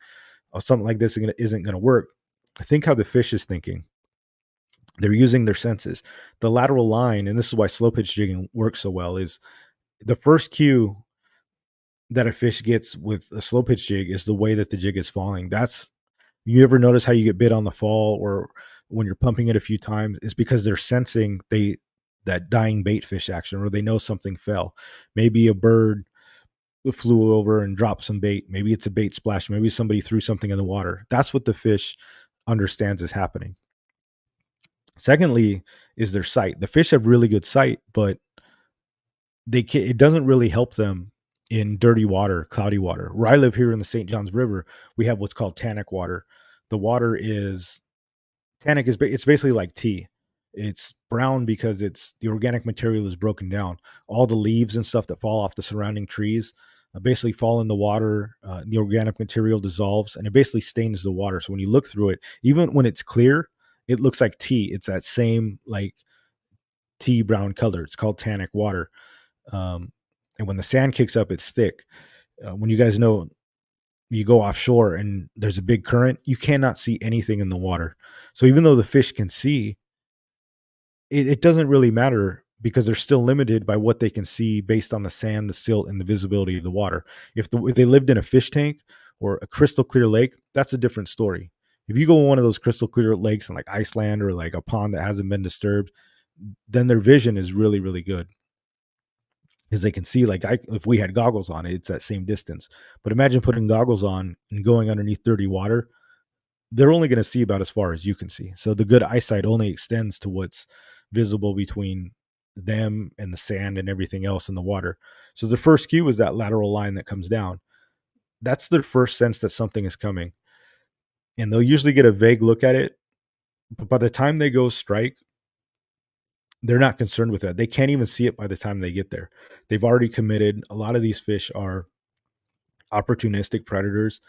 oh, something like this isn't going to work. Think how the fish is thinking. They're using their senses. The lateral line, and this is why slow pitch jigging works so well, is the first cue that a fish gets with a slow pitch jig is the way that the jig is falling. You ever notice how you get bit on the fall or when you're pumping it a few times? It's because they're sensing that dying bait fish action, or they know something fell. Maybe a bird flew over and dropped some bait. Maybe it's a bait splash. Maybe somebody threw something in the water. That's what the fish understands is happening. Secondly, is their sight. The fish have really good sight, but it doesn't really help them in dirty water, cloudy water. Where I live here in the St. Johns River, we have what's called tannic water. The water is Tannic is it's basically like tea. It's brown because it's the organic material is broken down. All the leaves and stuff that fall off the surrounding trees basically fall in the water. The organic material dissolves and it basically stains the water. So when you look through it, even when it's clear, it looks like tea. It's that same like tea brown color. It's called tannic water. Um, and when the sand kicks up, it's thick. When you guys know you go offshore and there's a big current, you cannot see anything in the water. So even though the fish can see, it doesn't really matter because they're still limited by what they can see based on the sand, the silt, and the visibility of the water. If they lived in a fish tank or a crystal clear lake, that's a different story. If you go in one of those crystal clear lakes in like Iceland or like a pond that hasn't been disturbed, then their vision is really, really good because they can see if we had goggles on, it's that same distance. But imagine putting goggles on and going underneath dirty water. They're only going to see about as far as you can see. So the good eyesight only extends to what's visible between them and the sand and everything else in the water. So the first cue is that lateral line that comes down. That's their first sense that something is coming. And they'll usually get a vague look at it. But by the time they go strike, they're not concerned with that. They can't even see it by the time they get there. They've already committed. A lot of these fish are opportunistic predators.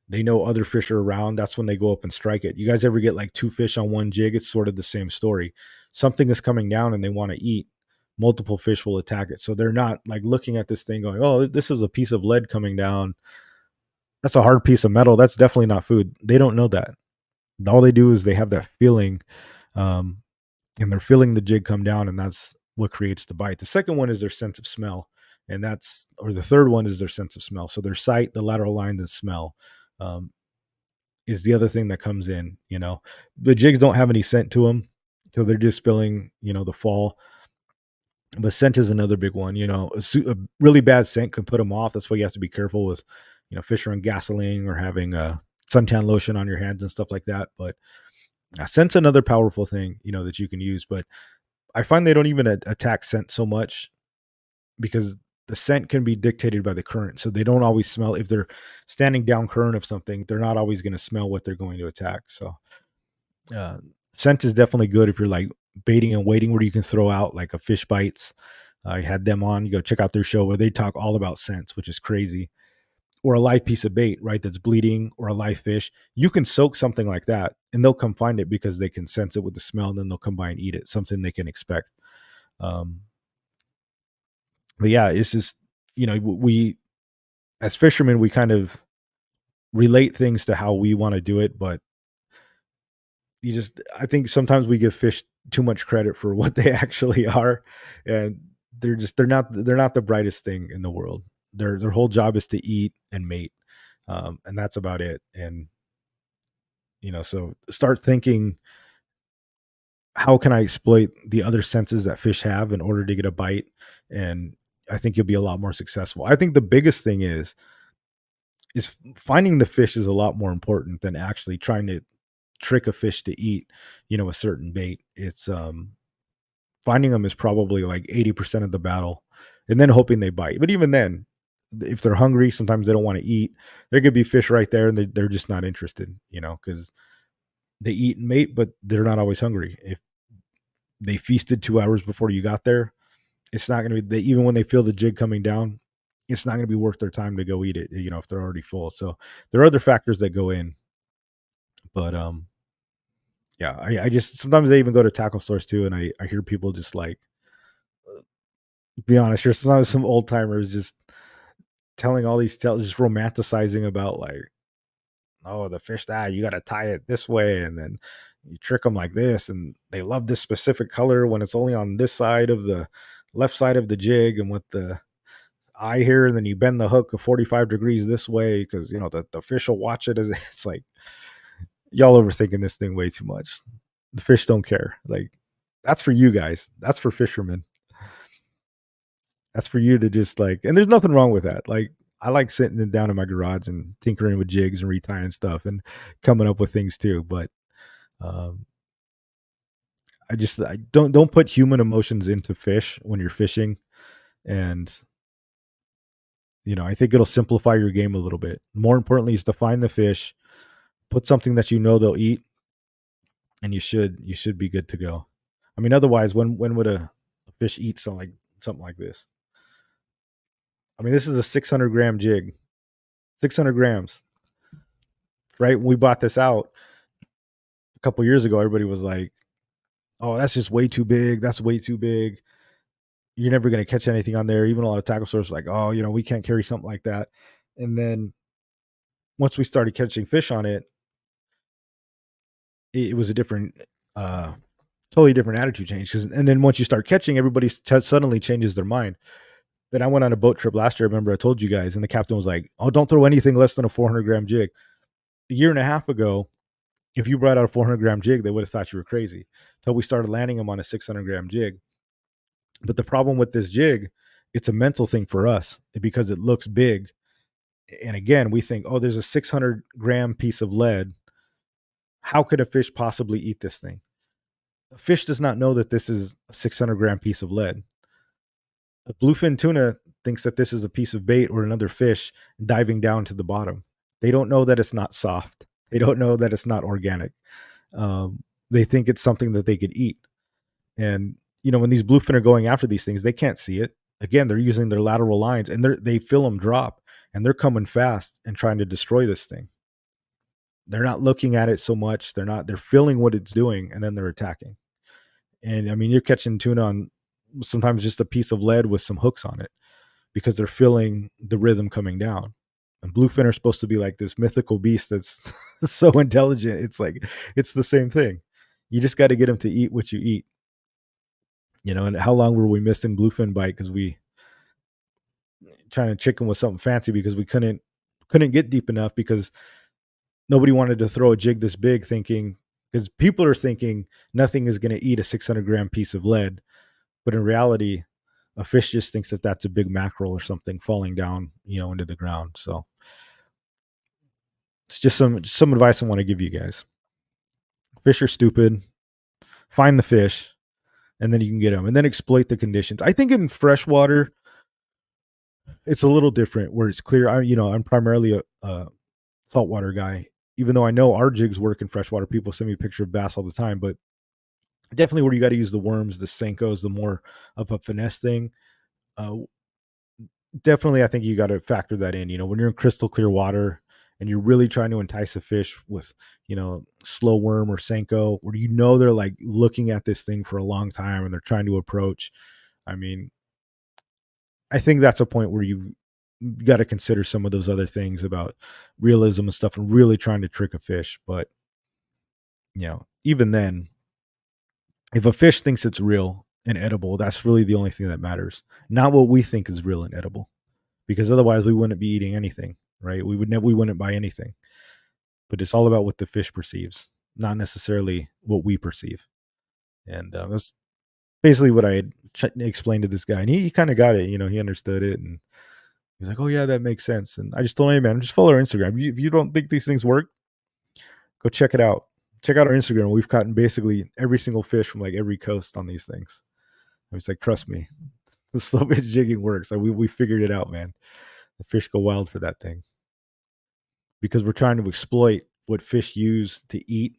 They know other fish are around. That's when they go up and strike it. You guys ever get like two fish on one jig? It's sort of the same story. Something is coming down and they want to eat. Multiple fish will attack it. So they're not like looking at this thing going, oh, this is a piece of lead coming down. That's a hard piece of metal. That's definitely not food. They don't know that. All they do is they have that feeling, um, and they're feeling the jig come down, and that's what creates the bite. The second one is their sense of smell, or the third one is their sense of smell. So their sight, the lateral line, and smell um, is the other thing that comes in. The jigs don't have any scent to them, so they're just feeling, the fall. But scent is another big one. A really bad scent can put them off. That's why you have to be careful with, fish on gasoline or having suntan lotion on your hands and stuff like that. But scent's another powerful thing, that you can use. But I find they don't even attack scent so much because the scent can be dictated by the current. So they don't always smell. If they're standing down current of something, they're not always going to smell what they're going to attack. So uh, scent is definitely good if you're like baiting and waiting, where you can throw out like a fish bites I had them on. You go check out their show where they talk all about scents, which is crazy. Or a live piece of bait, right? That's bleeding, or a live fish. You can soak something like that, and they'll come find it because they can sense it with the smell, and then they'll come by and eat it. Something they can expect. Um, but yeah, it's just we as fishermen we kind of relate things to how we want to do it, but I think sometimes we give fish too much credit for what they actually are, and they're not the brightest thing in the world. Their whole job is to eat and mate, and that's about it. And so start thinking, how can I exploit the other senses that fish have in order to get a bite? And I think you'll be a lot more successful. I think the biggest thing is finding the fish is a lot more important than actually trying to trick a fish to eat, a certain bait. It's finding them is probably like 80% of the battle, and then hoping they bite. But even then, if they're hungry, sometimes they don't want to eat. There could be fish right there and they're just not interested, because they eat and mate, but they're not always hungry. If they feasted 2 hours before you got there, it's not going to be, even when they feel the jig coming down, it's not going to be worth their time to go eat it, if they're already full. So there are other factors that go in, but yeah, I just sometimes I even go to tackle stores too, and I hear people just like, be honest, here's sometimes some old timers just telling all these tales, just romanticizing about like, oh, the fish that you got to tie it this way, and then you trick them like this, and they love this specific color when it's only on this side of the left side of the jig, and with the eye here, and then you bend the hook of 45 degrees this way because the fish will watch it. As it's like, y'all overthinking this thing way too much. The fish don't care. Like, that's for you guys. That's for fishermen. That's for you to just like, and there's nothing wrong with that. Like, I like sitting down in my garage and tinkering with jigs and retying stuff and coming up with things too. But um, I don't put human emotions into fish when you're fishing, and I think it'll simplify your game a little bit. More importantly, is to find the fish, put something that they'll eat, and you should be good to go. I mean, otherwise, when would a fish eat something like this? I mean, this is a 600-gram jig, 600 grams, right? When we bought this out a couple years ago, everybody was like, "Oh, that's just way too big. That's way too big. You're never going to catch anything on there." Even a lot of tackle stores were like, "Oh, we can't carry something like that." And then once we started catching fish on it, it was a different, uh, totally different attitude change. And then once you start catching, everybody suddenly changes their mind. Then I went on a boat trip last year. I remember I told you guys, and the captain was like, "Oh, don't throw anything less than a 400-gram jig." A year and a half ago, if you brought out a 400-gram jig, they would have thought you were crazy. Until we started landing them on a 600-gram jig. But the problem with this jig, it's a mental thing for us because it looks big. And again, we think, oh, there's a 600-gram piece of lead. How could a fish possibly eat this thing? A fish does not know that this is a 600-gram piece of lead. A bluefin tuna thinks that this is a piece of bait or another fish diving down to the bottom. They don't know that it's not soft. They don't know that it's not organic. They think it's something that they could eat. And when these bluefin are going after these things, they can't see it. Again, they're using their lateral lines, and they feel them drop, and they're coming fast and trying to destroy this thing. They're not looking at it so much. They're feeling what it's doing, and then they're attacking. And I mean, you're catching tuna on sometimes just a piece of lead with some hooks on it because they're feeling the rhythm coming down. And bluefin are supposed to be like this mythical beast that's so intelligent. It's like, it's the same thing. You just got to get them to eat what you eat. And how long were we missing bluefin bite because we trying to chicken with something fancy because we couldn't get deep enough because nobody wanted to throw a jig this big, thinking, because people are thinking nothing is going to eat a 600-gram piece of lead, but in reality, a fish just thinks that that's a big mackerel or something falling down, into the ground. So it's just some advice I want to give you guys. Fish are stupid. Find the fish, and then you can get them, and then exploit the conditions. I think in freshwater, it's a little different where it's clear. I'm primarily a saltwater guy, even though I know our jigs work in freshwater. People send me a picture of bass all the time, but definitely where you got to use the worms, the senkos, the more of a finesse thing. Uh, Definitely, I think you got to factor that in. When you're in crystal clear water and you're really trying to entice a fish with, slow worm or senko, where they're like looking at this thing for a long time and they're trying to approach. I mean, I think that's a point where you got to consider some of those other things about realism and stuff and really trying to trick a fish. But, even then, if a fish thinks it's real and edible, that's really the only thing that matters. Not what we think is real and edible, because otherwise we wouldn't be eating anything, right? We wouldn't buy anything. But it's all about what the fish perceives, not necessarily what we perceive. And that's basically what I had explained to this guy, and he kind of got it. He understood it, and he's like, "Oh yeah, that makes sense." And I just told him, "Hey man, just follow our Instagram. If you don't think these things work, go check it out. Check out our Instagram. We've caught basically every single fish from like every coast on these things." I was like, "Trust me, the slow pitch jigging works. Like, we figured it out, man. The fish go wild for that thing because we're trying to exploit what fish use to eat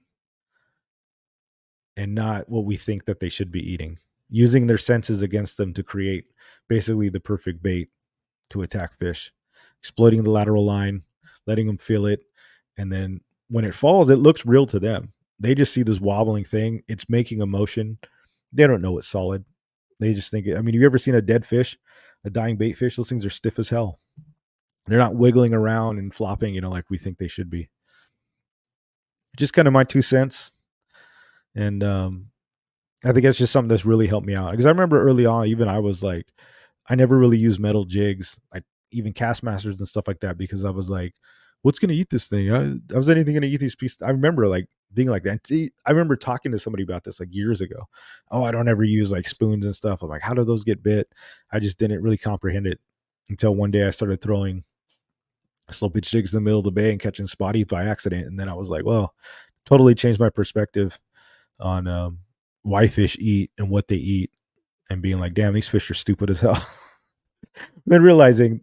and not what we think that they should be eating, using their senses against them to create basically the perfect bait to attack fish, exploiting the lateral line, letting them feel it, and then when it falls, it looks real to them. They just see this wobbling thing. It's making a motion. They don't know it's solid. They just think it. I mean, have you ever seen a dead fish, a dying bait fish? Those things are stiff as hell. They're not wiggling around and flopping, like we think they should be. Just kind of my 2 cents. And I think that's just something that's really helped me out, because I remember early on, even I was like, I never really used metal jigs, like even cast masters and stuff like that, because I was like, what's going to eat this thing? I was anything going to eat these pieces. I remember like being like that. See, I remember talking to somebody about this like years ago. Oh, I don't ever use like spoons and stuff. I'm like, how do those get bit? I just didn't really comprehend it until one day I started throwing slow pitch jigs in the middle of the bay and catching spotty by accident. And then I was like, well, totally changed my perspective on why fish eat and what they eat, and being like, damn, these fish are stupid as hell. Then realizing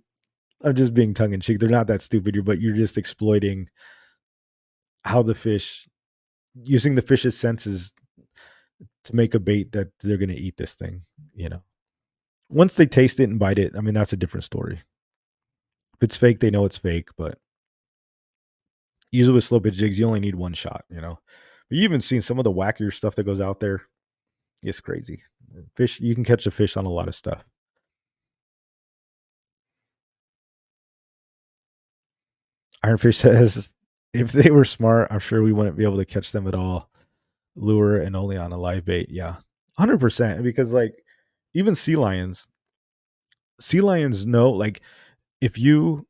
I'm just being tongue in cheek. They're not that stupid, but you're just exploiting how the fish, using the fish's senses to make a bait that they're going to eat this thing. You know, once they taste it and bite it, I mean, that's a different story. If it's fake, they know it's fake, but usually with slow pitch jigs, you only need one shot, But you even seen some of the wackier stuff that goes out there. It's crazy. Fish, you can catch a fish on a lot of stuff. Ironfish says, if they were smart, I'm sure we wouldn't be able to catch them at all. Lure and only on a live bait. Yeah, 100%. Because like even sea lions know, like, if you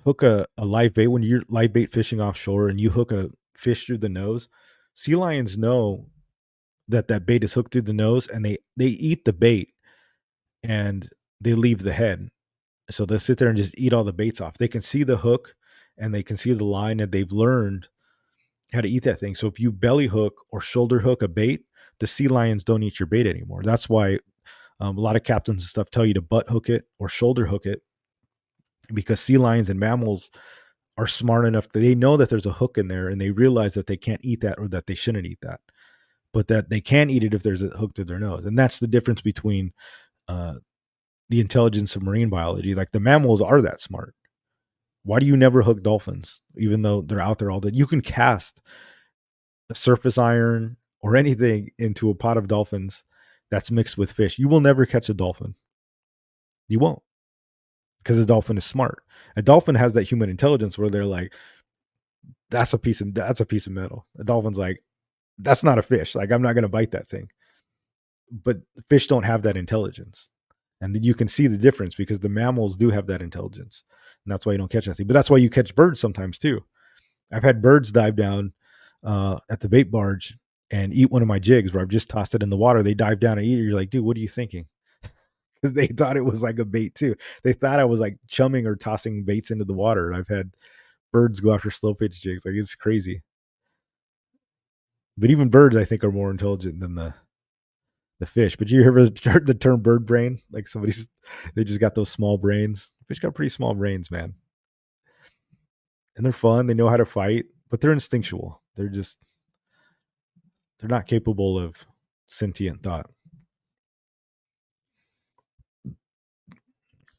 hook a live bait, when you're live bait fishing offshore and you hook a fish through the nose, sea lions know that bait is hooked through the nose, and they eat the bait and they leave the head. So they'll sit there and just eat all the baits off. They can see the hook and they can see the line, and they've learned how to eat that thing. So if you belly hook or shoulder hook a bait, the sea lions don't eat your bait anymore. That's why a lot of captains and stuff tell you to butt hook it or shoulder hook it, because sea lions and mammals are smart enough that they know that there's a hook in there, and they realize that they can't eat that, or that they shouldn't eat that, but that they can eat it if there's a hook to their nose. And that's the difference between uh, the intelligence of marine biology. Like, the mammals are that smart. Why do you never hook dolphins, even though they're out there all day? You can cast a surface iron or anything into a pot of dolphins that's mixed with fish. You will never catch a dolphin. You won't, because a dolphin is smart. A dolphin has that human intelligence where they're like, that's a piece of metal. A dolphin's like, that's not a fish. Like, I'm not going to bite that thing. But fish don't have that intelligence. And then you can see the difference, because the mammals do have that intelligence. And that's why you don't catch that thing. But that's why you catch birds sometimes too. I've had birds dive down at the bait barge and eat one of my jigs where I've just tossed it in the water. They dive down and eat it. You're like, dude, what are you thinking? Because they thought it was like a bait too. They thought I was like chumming or tossing baits into the water. I've had birds go after slow pitch jigs. Like, it's crazy. But even birds, I think, are more intelligent than the fish. But you ever heard the term bird brain? Like, they just got those small brains. Fish got pretty small brains, man. And they're fun. They know how to fight, but they're instinctual. They're not capable of sentient thought.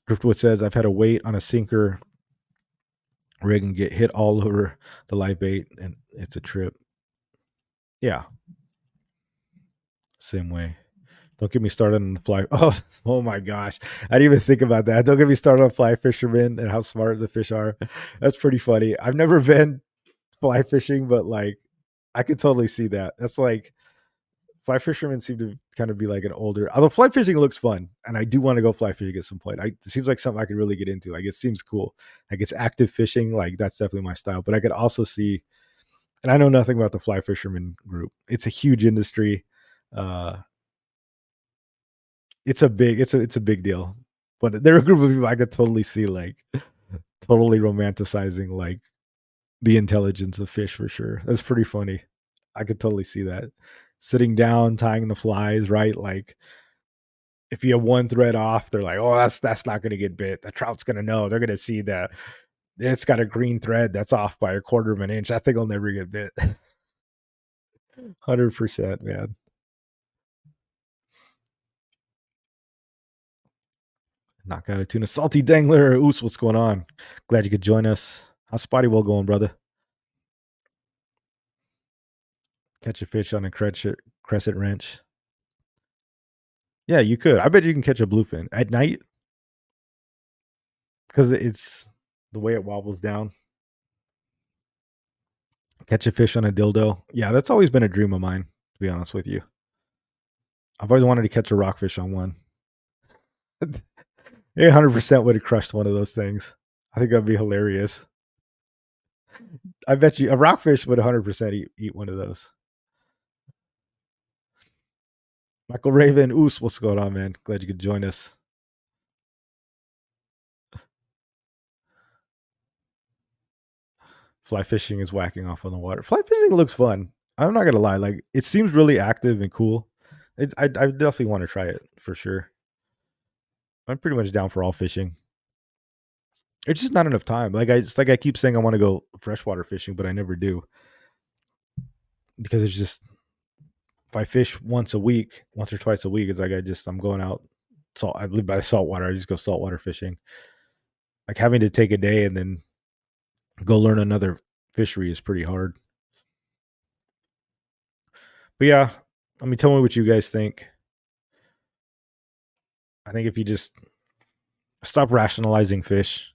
Driftwood says, I've had to wait on a sinker rig and get hit all over the live bait, and it's a trip. Yeah, same way. Don't get me started on the fly. Oh my gosh. I didn't even think about that. Don't get me started on fly fishermen and how smart the fish are. That's pretty funny. I've never been fly fishing, but like I could totally see that. That's like fly fishermen seem to kind of be like an older, although fly fishing looks fun. And I do want to go fly fishing at some point. It seems like something I could really get into. Like it seems cool. Like it's active fishing. Like that's definitely my style. But I could also see, and I know nothing about the fly fisherman group. It's a huge industry. Uh, it's a big deal. But they're a group of people I could totally see like totally romanticizing like the intelligence of fish for sure. That's pretty funny. I could totally see that. Sitting down, tying the flies, right? Like if you have one thread off, they're like, "Oh, that's not going to get bit. The trout's going to know. They're going to see that it's got a green thread that's off by a quarter of an inch. That thing will never get bit." 100%, man. Knock out a tuna. Salty Dangler. Oos, what's going on? Glad you could join us. How's Spotty Well going, brother? Catch a fish on a crescent wrench. Yeah, you could. I bet you can catch a bluefin at night because it's the way it wobbles down. Catch a fish on a dildo. Yeah, that's always been a dream of mine, to be honest with you. I've always wanted to catch a rockfish on one. 100% would have crushed one of those things. I think that'd be hilarious. I bet you a rockfish would 100% eat one of those. Michael Raven, Oos, what's going on, man? Glad you could join us. Fly fishing is whacking off on the water. Fly fishing looks fun. I'm not gonna lie, like it seems really active and cool. I definitely want to try it for sure. I'm pretty much down for all fishing. It's just not enough time. It's like I keep saying I want to go freshwater fishing, but I never do because it's just if I fish once a week, once or twice a week, it's like I'm going out. Salt. I live by saltwater. I just go saltwater fishing. Like having to take a day and then go learn another fishery is pretty hard. But yeah, I mean, tell me what you guys think. I think if you just stop rationalizing fish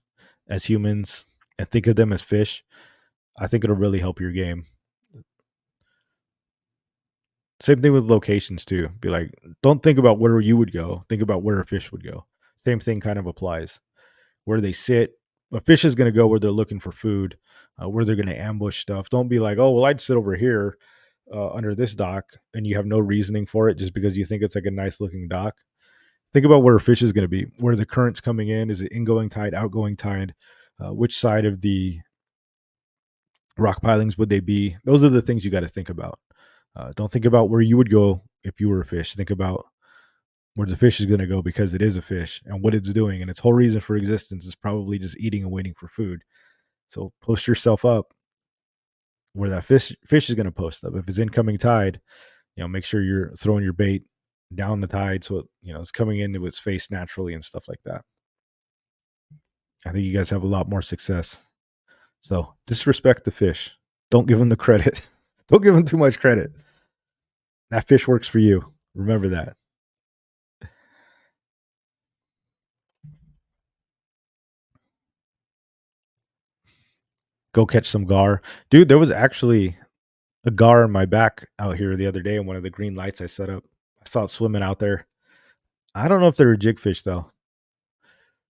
as humans and think of them as fish, I think it'll really help your game. Same thing with locations too. Be like, don't think about where you would go. Think about where a fish would go. Same thing kind of applies. Where they sit, a fish is going to go where they're looking for food, where they're going to ambush stuff. Don't be like, oh, well, I'd sit over here under this dock, and you have no reasoning for it just because you think it's like a nice looking dock. Think about where a fish is going to be, where the current's coming in. Is it ingoing tide, outgoing tide? Which side of the rock pilings would they be? Those are the things you got to think about. Don't think about where you would go if you were a fish. Think about where the fish is going to go because it is a fish and what it's doing. And its whole reason for existence is probably just eating and waiting for food. So post yourself up where that fish is going to post up. If it's incoming tide, make sure you're throwing your bait down the tide so it's coming into its face naturally and stuff like that. I think you guys have a lot more success. So disrespect the fish. Don't give them the credit. Don't give them too much credit. That fish works for you. Remember that. Go catch some gar. Dude, there was actually a gar on my back out here the other day in one of the green lights I set up. I saw it swimming out there. I don't know if they were jig fish though.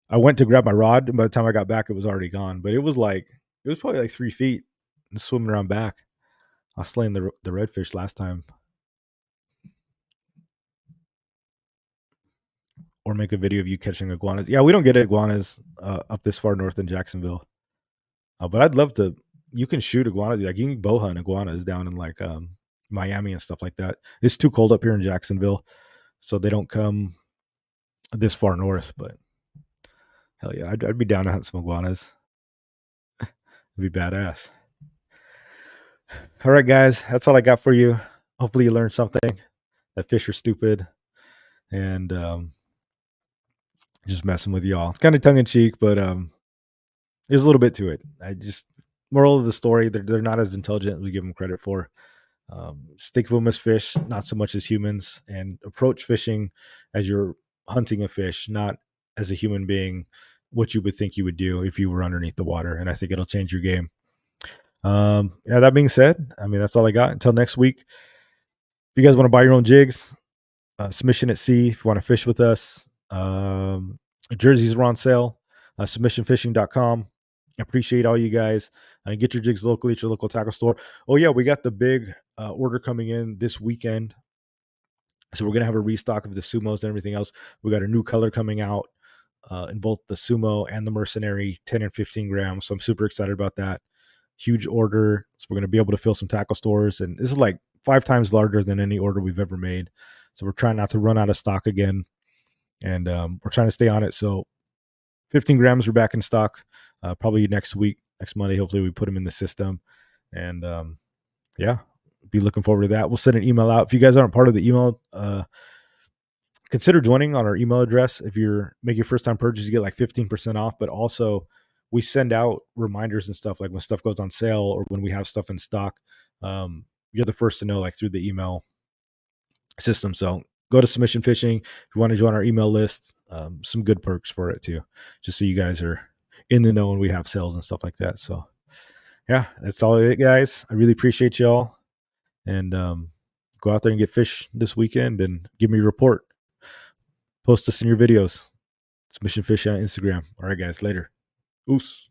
I went to grab my rod, and by the time I got back, it was already gone. But it was probably like 3 feet and swimming around back. I was slaying the redfish last time. Or make a video of you catching iguanas. Yeah, we don't get iguanas up this far north in Jacksonville. But I'd love to. You can shoot iguanas. Like you can bow hunt iguanas down in like Miami and stuff like that. It's too cold up here in Jacksonville, so they don't come this far north. But hell yeah, I'd be down to hunt some iguanas. It'd be badass. All right, guys, that's all I got for you. Hopefully, you learned something. That fish are stupid, and Just messing with y'all. It's kind of tongue in cheek, but there's a little bit to it. Moral of the story, they're not as intelligent as we give them credit for. Think of them as fish, not so much as humans, and approach fishing as you're hunting a fish, not as a human being, what you would think you would do if you were underneath the water. And I think it'll change your game. Yeah, that being said, I mean, that's all I got. Until next week, if you guys want to buy your own jigs, submission at sea, if you want to fish with us, jerseys are on sale, submissionfishing.com. I appreciate all you guys. Get your jigs locally at your local tackle store. Oh, yeah, we got the big order coming in this weekend. So we're going to have a restock of the sumos and everything else. We got a new color coming out in both the sumo and the mercenary, 10 and 15 grams. So I'm super excited about that. Huge order. So we're going to be able to fill some tackle stores. And this is like 5 times larger than any order we've ever made. So we're trying not to run out of stock again. And we're trying to stay on it. So 15 grams are back in stock probably next week, next Monday. Hopefully we put them in the system. And yeah, be looking forward to that. We'll send an email out. If you guys aren't part of the email, consider joining on our email address. If you're making your first time purchase, you get like 15% off, but also we send out reminders and stuff like when stuff goes on sale or when we have stuff in stock. You're the first to know, like through the email system. So go to Submission Fishing if you want to join our email list. Some good perks for it too, just so you guys are in the know when we have sales and stuff like that. So yeah, that's all it, guys. I really appreciate y'all. And go out there and get fish this weekend and give me a report. Post us in your videos. Submission Fish on Instagram. All right, guys, later. Oos.